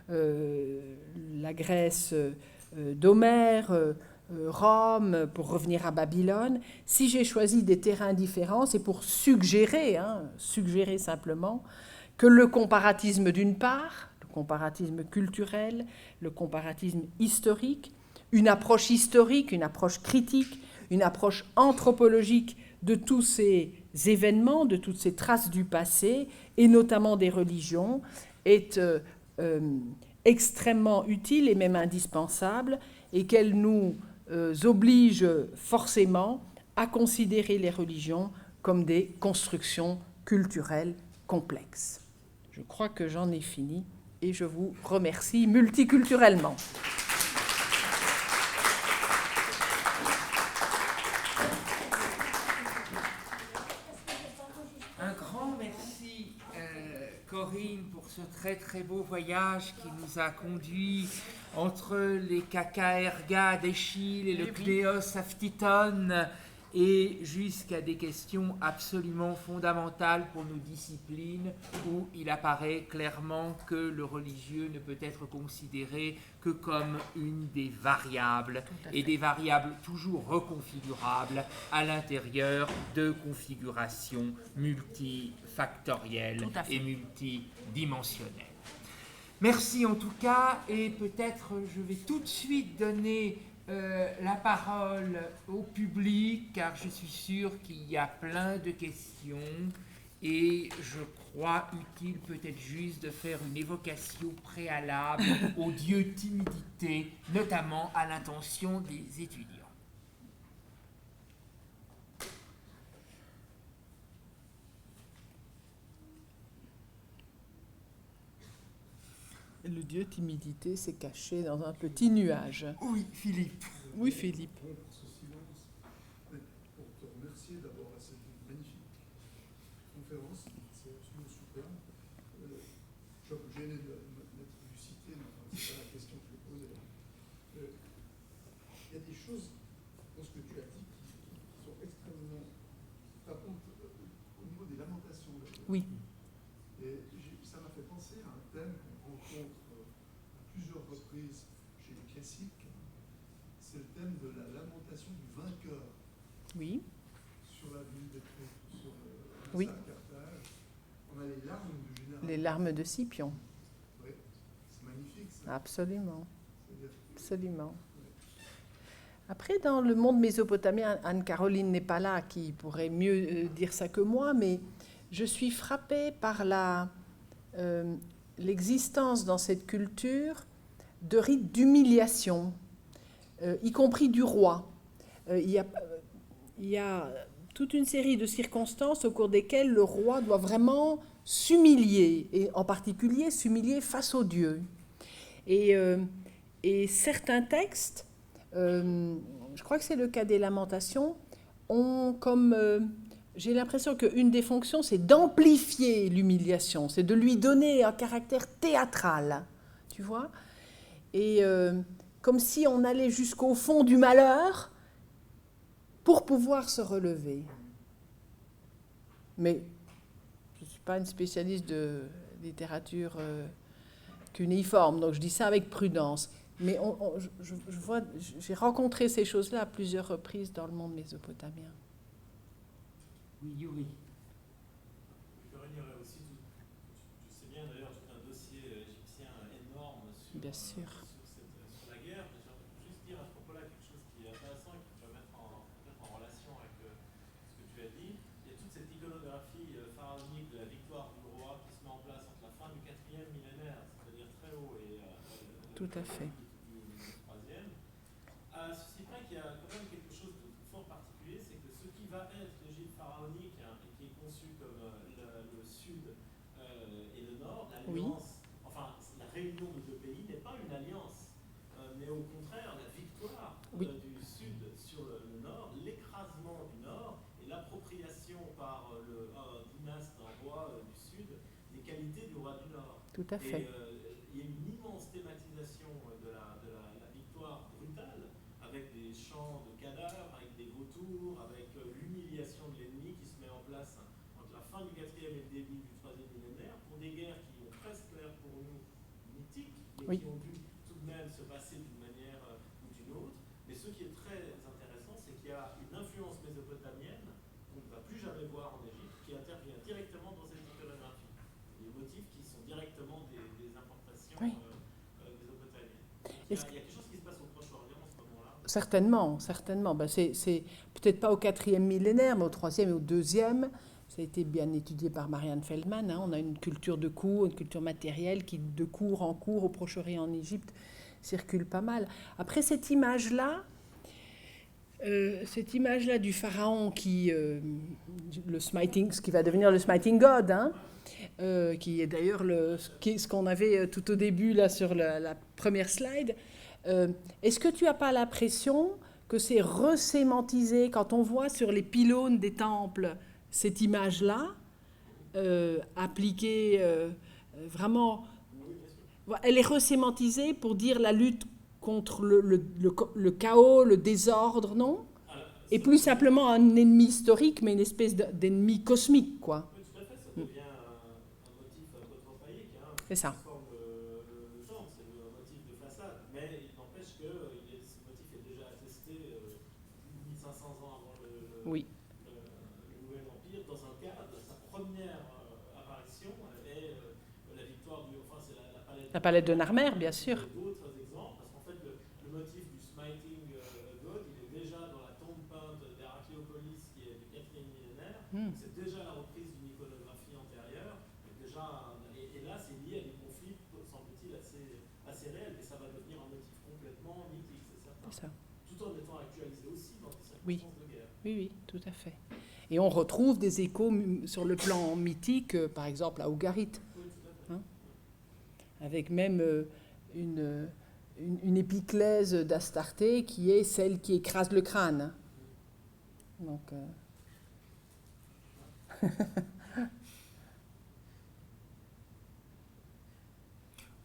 B: la Grèce d'Homère, Rome, pour revenir à Babylone, si j'ai choisi des terrains différents, c'est pour suggérer simplement, que le comparatisme d'une part, le comparatisme culturel, le comparatisme historique, une approche historique, une approche critique, une approche anthropologique de tous ces événements, de toutes ces traces du passé, et notamment des religions, est extrêmement utile et même indispensable, et qu'elle nous oblige forcément à considérer les religions comme des constructions culturelles complexes. Je crois que j'en ai fini et je vous remercie multiculturellement.
A: Un grand merci, Corinne, pour ce très très beau voyage qui nous a conduits entre les Caca Erga d'Eschyle et le Cléos Aphtitone et jusqu'à des questions absolument fondamentales pour nos disciplines où il apparaît clairement que le religieux ne peut être considéré que comme une des variables et des variables toujours reconfigurables à l'intérieur de configurations multifactorielles et multidimensionnelles. Merci en tout cas, et peut-être je vais tout de suite donner la parole au public, car je suis sûr qu'il y a plein de questions, et je crois utile peut-être juste de faire une évocation préalable au dieu timidité, notamment à l'intention des étudiants.
B: Le dieu timidité s'est caché dans un petit nuage.
A: Oui, Philippe.
B: Oui, Philippe.
C: Pour ce silence, pour te remercier d'abord à cette magnifique conférence, c'est absolument superbe. Je suis gêné de mettre lucité, mais enfin, c'est pas la question que je pose. Il y a des choses dans ce que tu as dit qui sont extrêmement frappantes au niveau des lamentations.
B: Oui.
C: Et ça m'a fait penser à un thème qu'on rencontre à plusieurs reprises chez les classiques. C'est le thème de la lamentation du vainqueur.
B: Oui.
C: Sur la ville d'Étrée, sur
B: oui.
C: Carthage. On a les larmes du général.
B: Les larmes de Scipion.
C: Oui, c'est magnifique ça.
B: Absolument. Absolument.
C: Oui.
B: Après, dans le monde mésopotamien, Anne-Caroline n'est pas là, qui pourrait mieux dire ça que moi, mais je suis frappée par l'existence dans cette culture de rites d'humiliation, y compris du roi. Il y a toute une série de circonstances au cours desquelles le roi doit vraiment s'humilier, et en particulier s'humilier face aux dieux. Et certains textes, je crois que c'est le cas des Lamentations, ont comme... j'ai l'impression qu'une des fonctions, c'est d'amplifier l'humiliation, c'est de lui donner un caractère théâtral, tu vois. Et comme si on allait jusqu'au fond du malheur pour pouvoir se relever. Mais je ne suis pas une spécialiste de littérature cunéiforme, donc je dis ça avec prudence. Mais j'ai rencontré ces choses-là à plusieurs reprises dans le monde mésopotamien.
A: Oui, Yuri.
D: Corinne, il y aurait aussi, je sais bien d'ailleurs, tout un dossier égyptien énorme sur,
B: bien sûr.
D: sur la guerre. Mais je veux juste dire à ce propos-là quelque chose qui est intéressant et qui peut mettre en relation avec ce que tu as dit. Il y a toute cette iconographie pharaonique de la victoire du roi qui se met en place entre la fin du 4e millénaire, c'est-à-dire très haut, et
B: tout à fait.
D: Du 3e. À ceci près qu'il y a quand même quelque chose de fort particulier, c'est que ce qui va être l'Égypte pharaonique, hein, et qui est conçu comme le sud et le nord, l'alliance, oui. Enfin la réunion de deux pays n'est pas une alliance, mais au contraire la victoire oui. Du sud sur le qualités du roi du Nord.
B: Tout à fait.
D: Il y a une immense thématisation de la victoire brutale, avec des champs de cadavres, avec des vautours, avec l'humiliation de l'ennemi qui se met en place entre la fin du 4e et le début du 3e millénaire, pour des guerres qui ont presque l'air pour nous mythiques, mais qui ont dû tout de même se passer d'une manière ou d'une autre. Mais ce qui est très intéressant, c'est qu'il y a une influence mésopotamienne qu'on ne va plus jamais voir en Égypte, qui intervient directement dans cette iconographie. Des motifs qui sont directement des importations mésopotamiennes. Il y a quelque chose qui se passe au Proche-Orient en ce moment-là.
B: Certainement, certainement. Ben c'est peut-être pas au 4e millénaire, mais au 3e et au 2e. Ça a été bien étudié par Marianne Feldman. Hein. On a une culture de cours, une culture matérielle qui, de cours en cours, au Proche-Orient, en Égypte, circule pas mal. Après, cette image-là du pharaon qui, le smiting, ce qui va devenir le smiting god, hein, qui est d'ailleurs ce qu'on avait tout au début là sur la première slide. Est-ce que tu n'as pas l'impression que c'est resémantisé quand on voit sur les pylônes des temples cette image-là, appliquée vraiment... Elle est resémantisée pour dire la lutte contre le chaos, le désordre, non? Et plus simplement un ennemi historique, mais une espèce d'ennemi cosmique, quoi.
D: Oui, tout à fait, ça devient un motif protopaïque, hein,
B: C'est ça.
D: qui transforme le genre, c'est un motif de façade. Mais il n'empêche que ce motif est déjà attesté 1500 ans avant le Nouvel Empire, dans un cadre, sa première apparition est la victoire c'est
B: la palette de Narmer, bien sûr.
D: D'autres exemples, parce qu'en fait, le motif du smiting god, il est déjà dans la tombe peinte d'Héracléopolis, qui est du 4e millénaire. C'est déjà la reprise d'une iconographie antérieure. Et là, c'est lié à des conflits, semble-t-il, assez réels. Et ça va devenir un motif complètement mythique, c'est certain.
B: C'est ça.
D: Tout en étant actualisé aussi dans des circonstances de guerre.
B: Oui, tout à fait. Et on retrouve des échos sur le plan mythique, par exemple à Ougarit.
D: Oui, tout à fait.
B: Hein, avec même une épiclèse d'Astarté qui est celle qui écrase le crâne. Donc,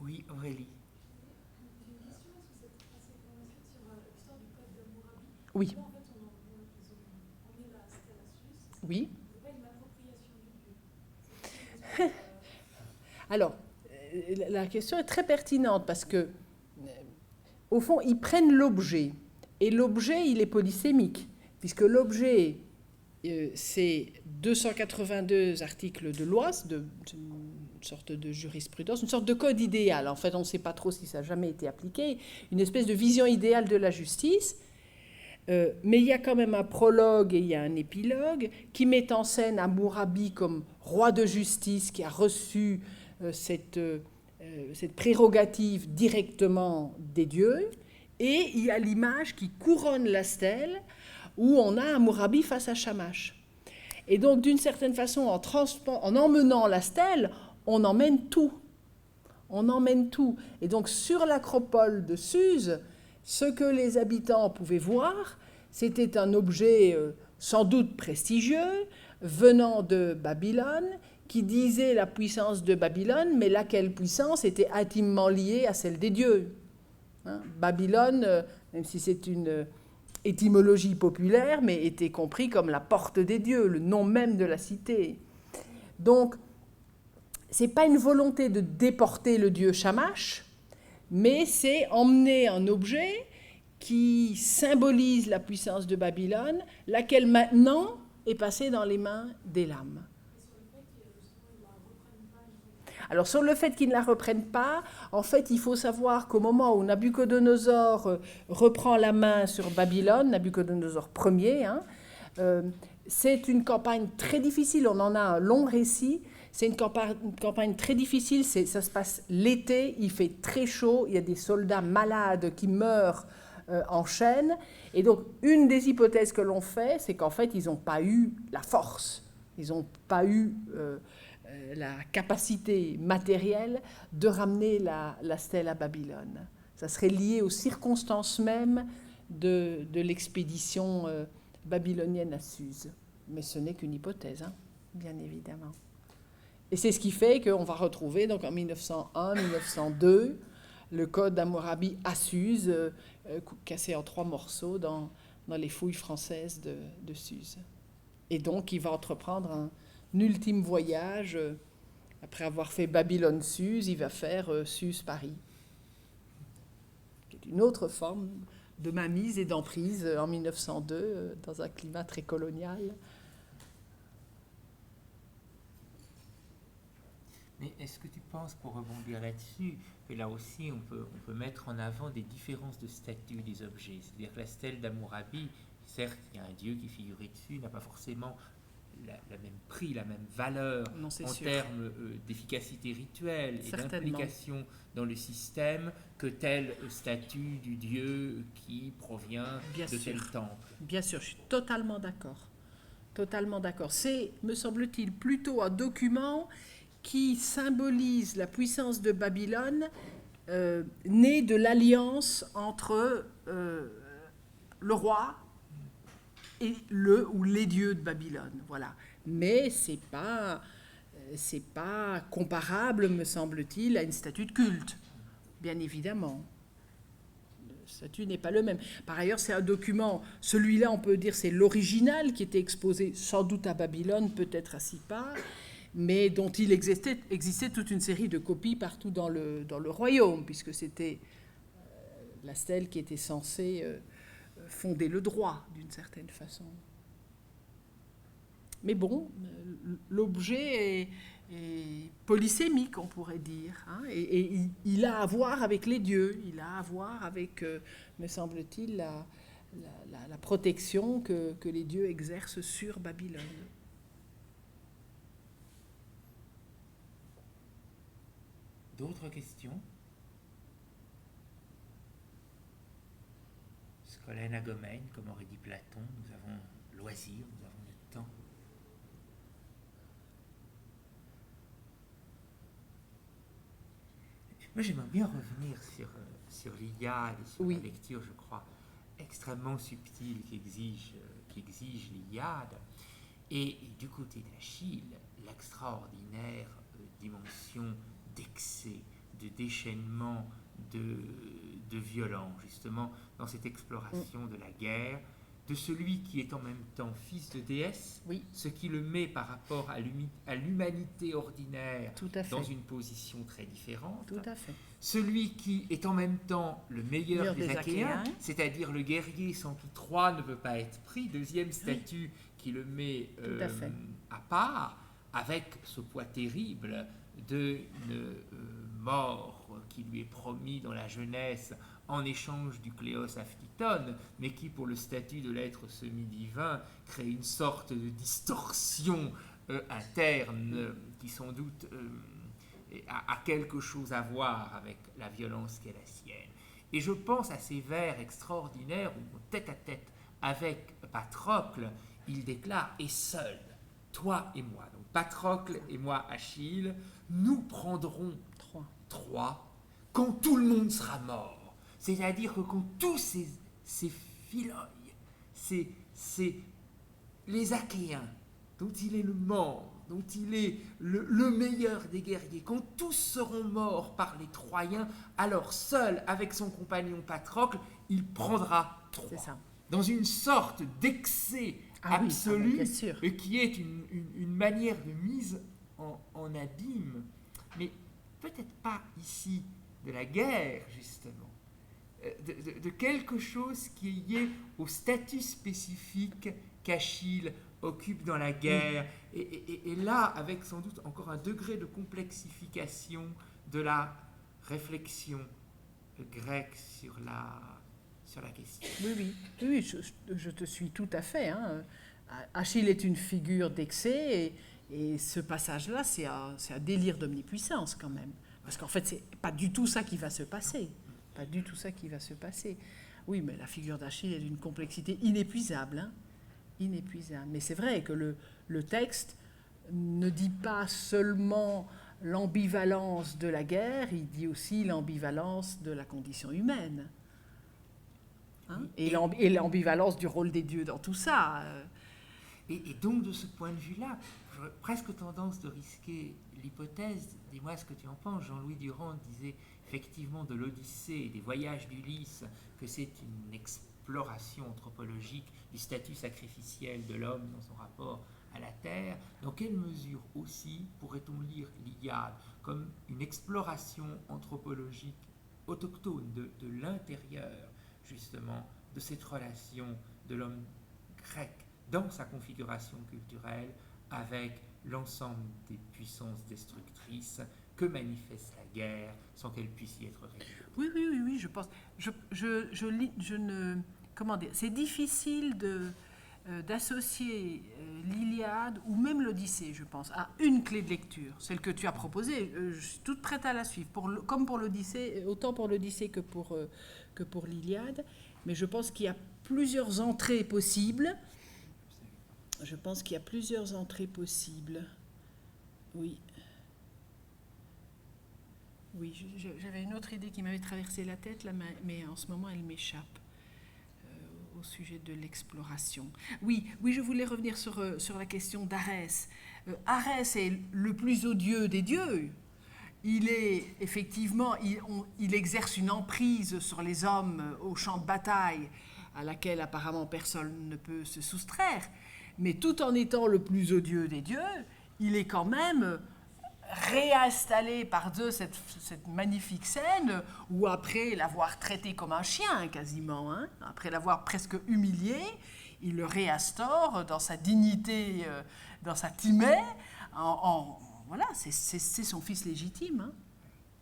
A: Oui, Aurélie.
E: J'ai une question, est-ce que cette information sur l'histoire du code d'Hammurabi?
B: oui,
E: Là, en fait, on met la stèle à Sus.
B: oui.
E: C'est pas une appropriation du dieu.
B: Alors, la question est très pertinente parce que, au fond, ils prennent l'objet. Et l'objet, il est polysémique, puisque l'objet, c'est 282 articles de loi, une sorte de jurisprudence, une sorte de code idéal. En fait, on ne sait pas trop si ça n'a jamais été appliqué, une espèce de vision idéale de la justice. Mais il y a quand même un prologue et il y a un épilogue qui met en scène Hammurabi comme roi de justice qui a reçu cette prérogative directement des dieux. Et il y a l'image qui couronne la stèle où on a Hammurabi face à Shamash. Et donc, d'une certaine façon, en emmenant la stèle, on emmène tout. On emmène tout. Et donc, sur l'acropole de Suse, ce que les habitants pouvaient voir, c'était un objet sans doute prestigieux, venant de Babylone, qui disait la puissance de Babylone, mais laquelle puissance était intimement liée à celle des dieux. Hein, Babylone, même si c'est une étymologie populaire, mais était compris comme la porte des dieux, le nom même de la cité. Donc, ce n'est pas une volonté de déporter le dieu Shamash, mais c'est emmener un objet qui symbolise la puissance de Babylone, laquelle maintenant est passée dans les mains d'Élam. Alors sur le fait qu'ils ne la reprennent pas, en fait il faut savoir qu'au moment où Nabuchodonosor reprend la main sur Babylone, Nabuchodonosor Ier, hein, c'est une campagne très difficile, on en a un long récit, c'est une campagne très difficile, ça se passe l'été, il fait très chaud, il y a des soldats malades qui meurent en chaîne, et donc une des hypothèses que l'on fait, c'est qu'en fait ils n'ont pas eu la force, ils n'ont pas eu la capacité matérielle de ramener la stèle à Babylone. Ça serait lié aux circonstances même de l'expédition babylonienne à Suse. Mais ce n'est qu'une hypothèse, hein, bien évidemment. Et c'est ce qui fait qu'on va retrouver donc en 1901, 1902, le code d'Hammurabi à Suse, cassé en 3 morceaux dans les fouilles françaises de Suse. Et donc il va entreprendre un ultime voyage. Après avoir fait Babylone-Suse, il va faire Suse-Paris, qui est une autre forme de mainmise et d'emprise en 1902, dans un climat très colonial.
A: Mais est-ce que tu penses, pour rebondir là-dessus, que là aussi on peut mettre en avant des différences de statut des objets? C'est-à-dire que la stèle d'Hammurabi, certes, il y a un dieu qui figurait dessus, n'a pas forcément la même prix, la même valeur
B: Non, c'est
A: en
B: sûr.
A: termes d'efficacité rituelle et
B: Certainement.
A: d'implication dans le système que tel statut du dieu qui provient
B: Bien
A: de
B: sûr.
A: tel temple.
B: Bien sûr, je suis totalement d'accord. Totalement d'accord. C'est, me semble-t-il, plutôt un document qui symbolise la puissance de Babylone, née de l'alliance entre le roi et le ou les dieux de Babylone. Voilà. Mais c'est pas comparable, me semble-t-il, à une statue de culte, bien évidemment. Le statut n'est pas le même. Par ailleurs, c'est un document, celui-là, on peut dire, c'est l'original qui était exposé sans doute à Babylone, peut-être à Sippar, mais dont il existait toute une série de copies partout dans le royaume, puisque c'était la stèle qui était censée fonder le droit, d'une certaine façon. Mais bon, l'objet est polysémique, on pourrait dire, hein, et il a à voir avec les dieux, il a à voir avec, me semble-t-il, la protection que les dieux exercent sur Babylone.
A: D'autres questions? Scolène agomène, comme aurait dit Platon, nous avons loisir, nous avons le temps. Moi, j'aimerais bien revenir sur l'Iliade et sur
B: Oui.
A: la lecture, je crois, extrêmement subtile qu'exige l'Iliade. Et du côté d'Achille, l'extraordinaire dimension d'excès, de déchaînement, de violence, justement, dans cette exploration de la guerre, de celui qui est en même temps fils de déesse,
B: Oui.
A: ce qui le met par rapport à l'humanité ordinaire
B: Tout à fait.
A: dans une position très différente.
B: Tout à fait.
A: Celui qui est en même temps le meilleur des Achéens, c'est-à-dire le guerrier sans qui Troie ne peut pas être pris, deuxième statut qui le met à part, avec ce poids terrible d'une mort qui lui est promis dans la jeunesse en échange du Cléos Aphtitone, mais qui, pour le statut de l'être semi-divin, crée une sorte de distorsion interne qui, sans doute, a quelque chose à voir avec la violence qui est la sienne. Et je pense à ces vers extraordinaires où, tête à tête avec Patrocle, il déclare « Et seul, toi et moi », donc Patrocle et moi, Achille, nous prendrons Troie quand tout le monde sera mort. C'est-à-dire que quand tous ces filles, les Achéens, dont il est le membre, dont il est le meilleur des guerriers, quand tous seront morts par les Troyens, alors seul, avec son compagnon Patrocle, il prendra Troie.
B: C'est ça.
A: Dans une sorte d'excès absolu,
B: bien sûr.
A: Qui est une manière de mise en abîme, mais peut-être pas ici de la guerre, justement, de quelque chose qui est lié au statut spécifique qu'Achille occupe dans la guerre, et là, avec sans doute encore un degré de complexification de la réflexion grecque sur la question.
B: Oui, je te suis tout à fait. Hein. Achille est une figure d'excès, et ce passage-là, c'est un délire d'omnipuissance quand même. Parce qu'en fait, c'est pas du tout ça qui va se passer. Pas du tout ça qui va se passer. Oui, mais la figure d'Achille est d'une complexité inépuisable. Hein. Inépuisable. Mais c'est vrai que le texte ne dit pas seulement l'ambivalence de la guerre, il dit aussi l'ambivalence de la condition humaine. Hein, et l'ambivalence du rôle des dieux dans tout ça.
A: Et donc, de ce point de vue-là, je j'aurais presque tendance de risquer l'hypothèse, dis-moi ce que tu en penses, Jean-Louis Durand disait effectivement de l'Odyssée et des voyages d'Ulysse que c'est une exploration anthropologique du statut sacrificiel de l'homme dans son rapport à la Terre. Dans quelle mesure aussi pourrait-on lire l'Iliade comme une exploration anthropologique autochtone de l'intérieur, justement, de cette relation de l'homme grec dans sa configuration culturelle avec l'ensemble des puissances destructrices que manifeste la guerre sans qu'elle puisse y être réduite.
B: Oui, je pense. Je ne... Comment dire? C'est difficile d'associer l'Iliade ou même l'Odyssée, je pense, à une clé de lecture, celle que tu as proposée. Je suis toute prête à la suivre, comme pour l'Odyssée, autant pour l'Odyssée que pour l'Iliade. Mais je pense qu'il y a plusieurs entrées possibles. Oui. Oui, j'avais une autre idée qui m'avait traversé la tête, là, mais en ce moment, elle m'échappe au sujet de l'exploration. Oui, je voulais revenir sur la question d'Arès. Arès est le plus odieux des dieux. Il est effectivement, il exerce une emprise sur les hommes au champ de bataille à laquelle apparemment personne ne peut se soustraire. Mais tout en étant le plus odieux des dieux, il est quand même réinstallé par Zeus cette magnifique scène où après l'avoir traité comme un chien quasiment, après l'avoir presque humilié, il le réinstaure dans sa dignité, dans sa timée, voilà, c'est son fils légitime.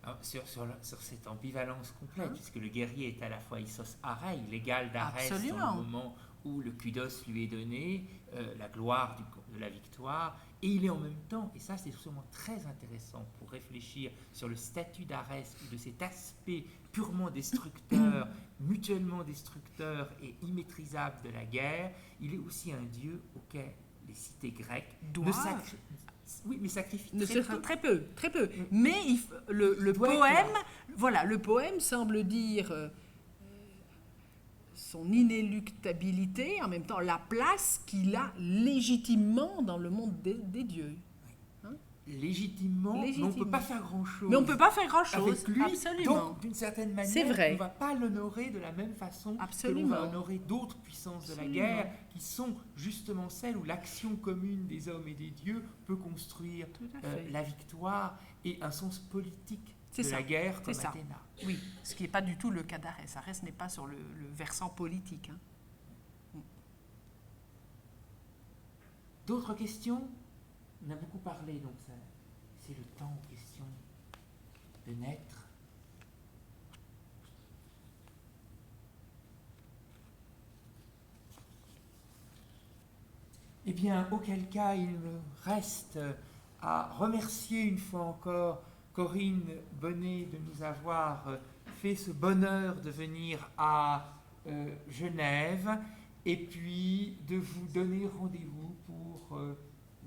A: Alors, sur cette ambivalence complète, puisque le guerrier est à la fois Issos Arès, l'égal d'Arès dans le moment où le kudos lui est donné, la gloire de la victoire, et il est en même temps, et ça c'est sûrement très intéressant pour réfléchir sur le statut d'Arès ou de cet aspect purement destructeur, mutuellement destructeur et immaîtrisable de la guerre, il est aussi un dieu auquel les cités grecques ne sacrifient. Oui, mais sacrifie
B: très peu. Mais le poème semble dire son inéluctabilité, en même temps la place qu'il a légitimement dans le monde des dieux.
A: Légitimement, mais on ne peut pas faire grand-chose.
B: Avec
A: lui,
B: absolument.
A: Donc, d'une certaine manière, on ne va pas l'honorer de la même façon que l'on va honorer d'autres puissances de la guerre, qui sont justement celles où l'action commune des hommes et des dieux peut construire la victoire et un sens politique de la guerre comme Athéna.
B: Oui, ce qui n'est pas du tout le cas d'Arès. Arès n'est pas sur le versant politique.
A: D'autres questions? On a beaucoup parlé, donc c'est le temps en question de naître. Eh bien, auquel cas, il me reste à remercier une fois encore Corinne Bonnet de nous avoir fait ce bonheur de venir à Genève et puis de vous donner rendez-vous pour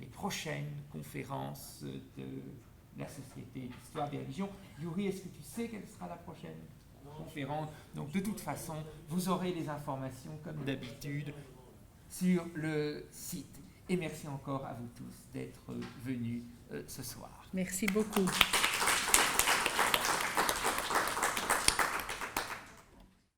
A: les prochaines conférences de la Société d'Histoire des Religions. Yuri, est-ce que tu sais quelle sera la prochaine conférence? Donc de toute façon, vous aurez les informations comme d'habitude sur le site. Et merci encore à vous tous d'être venus ce soir.
B: Merci beaucoup.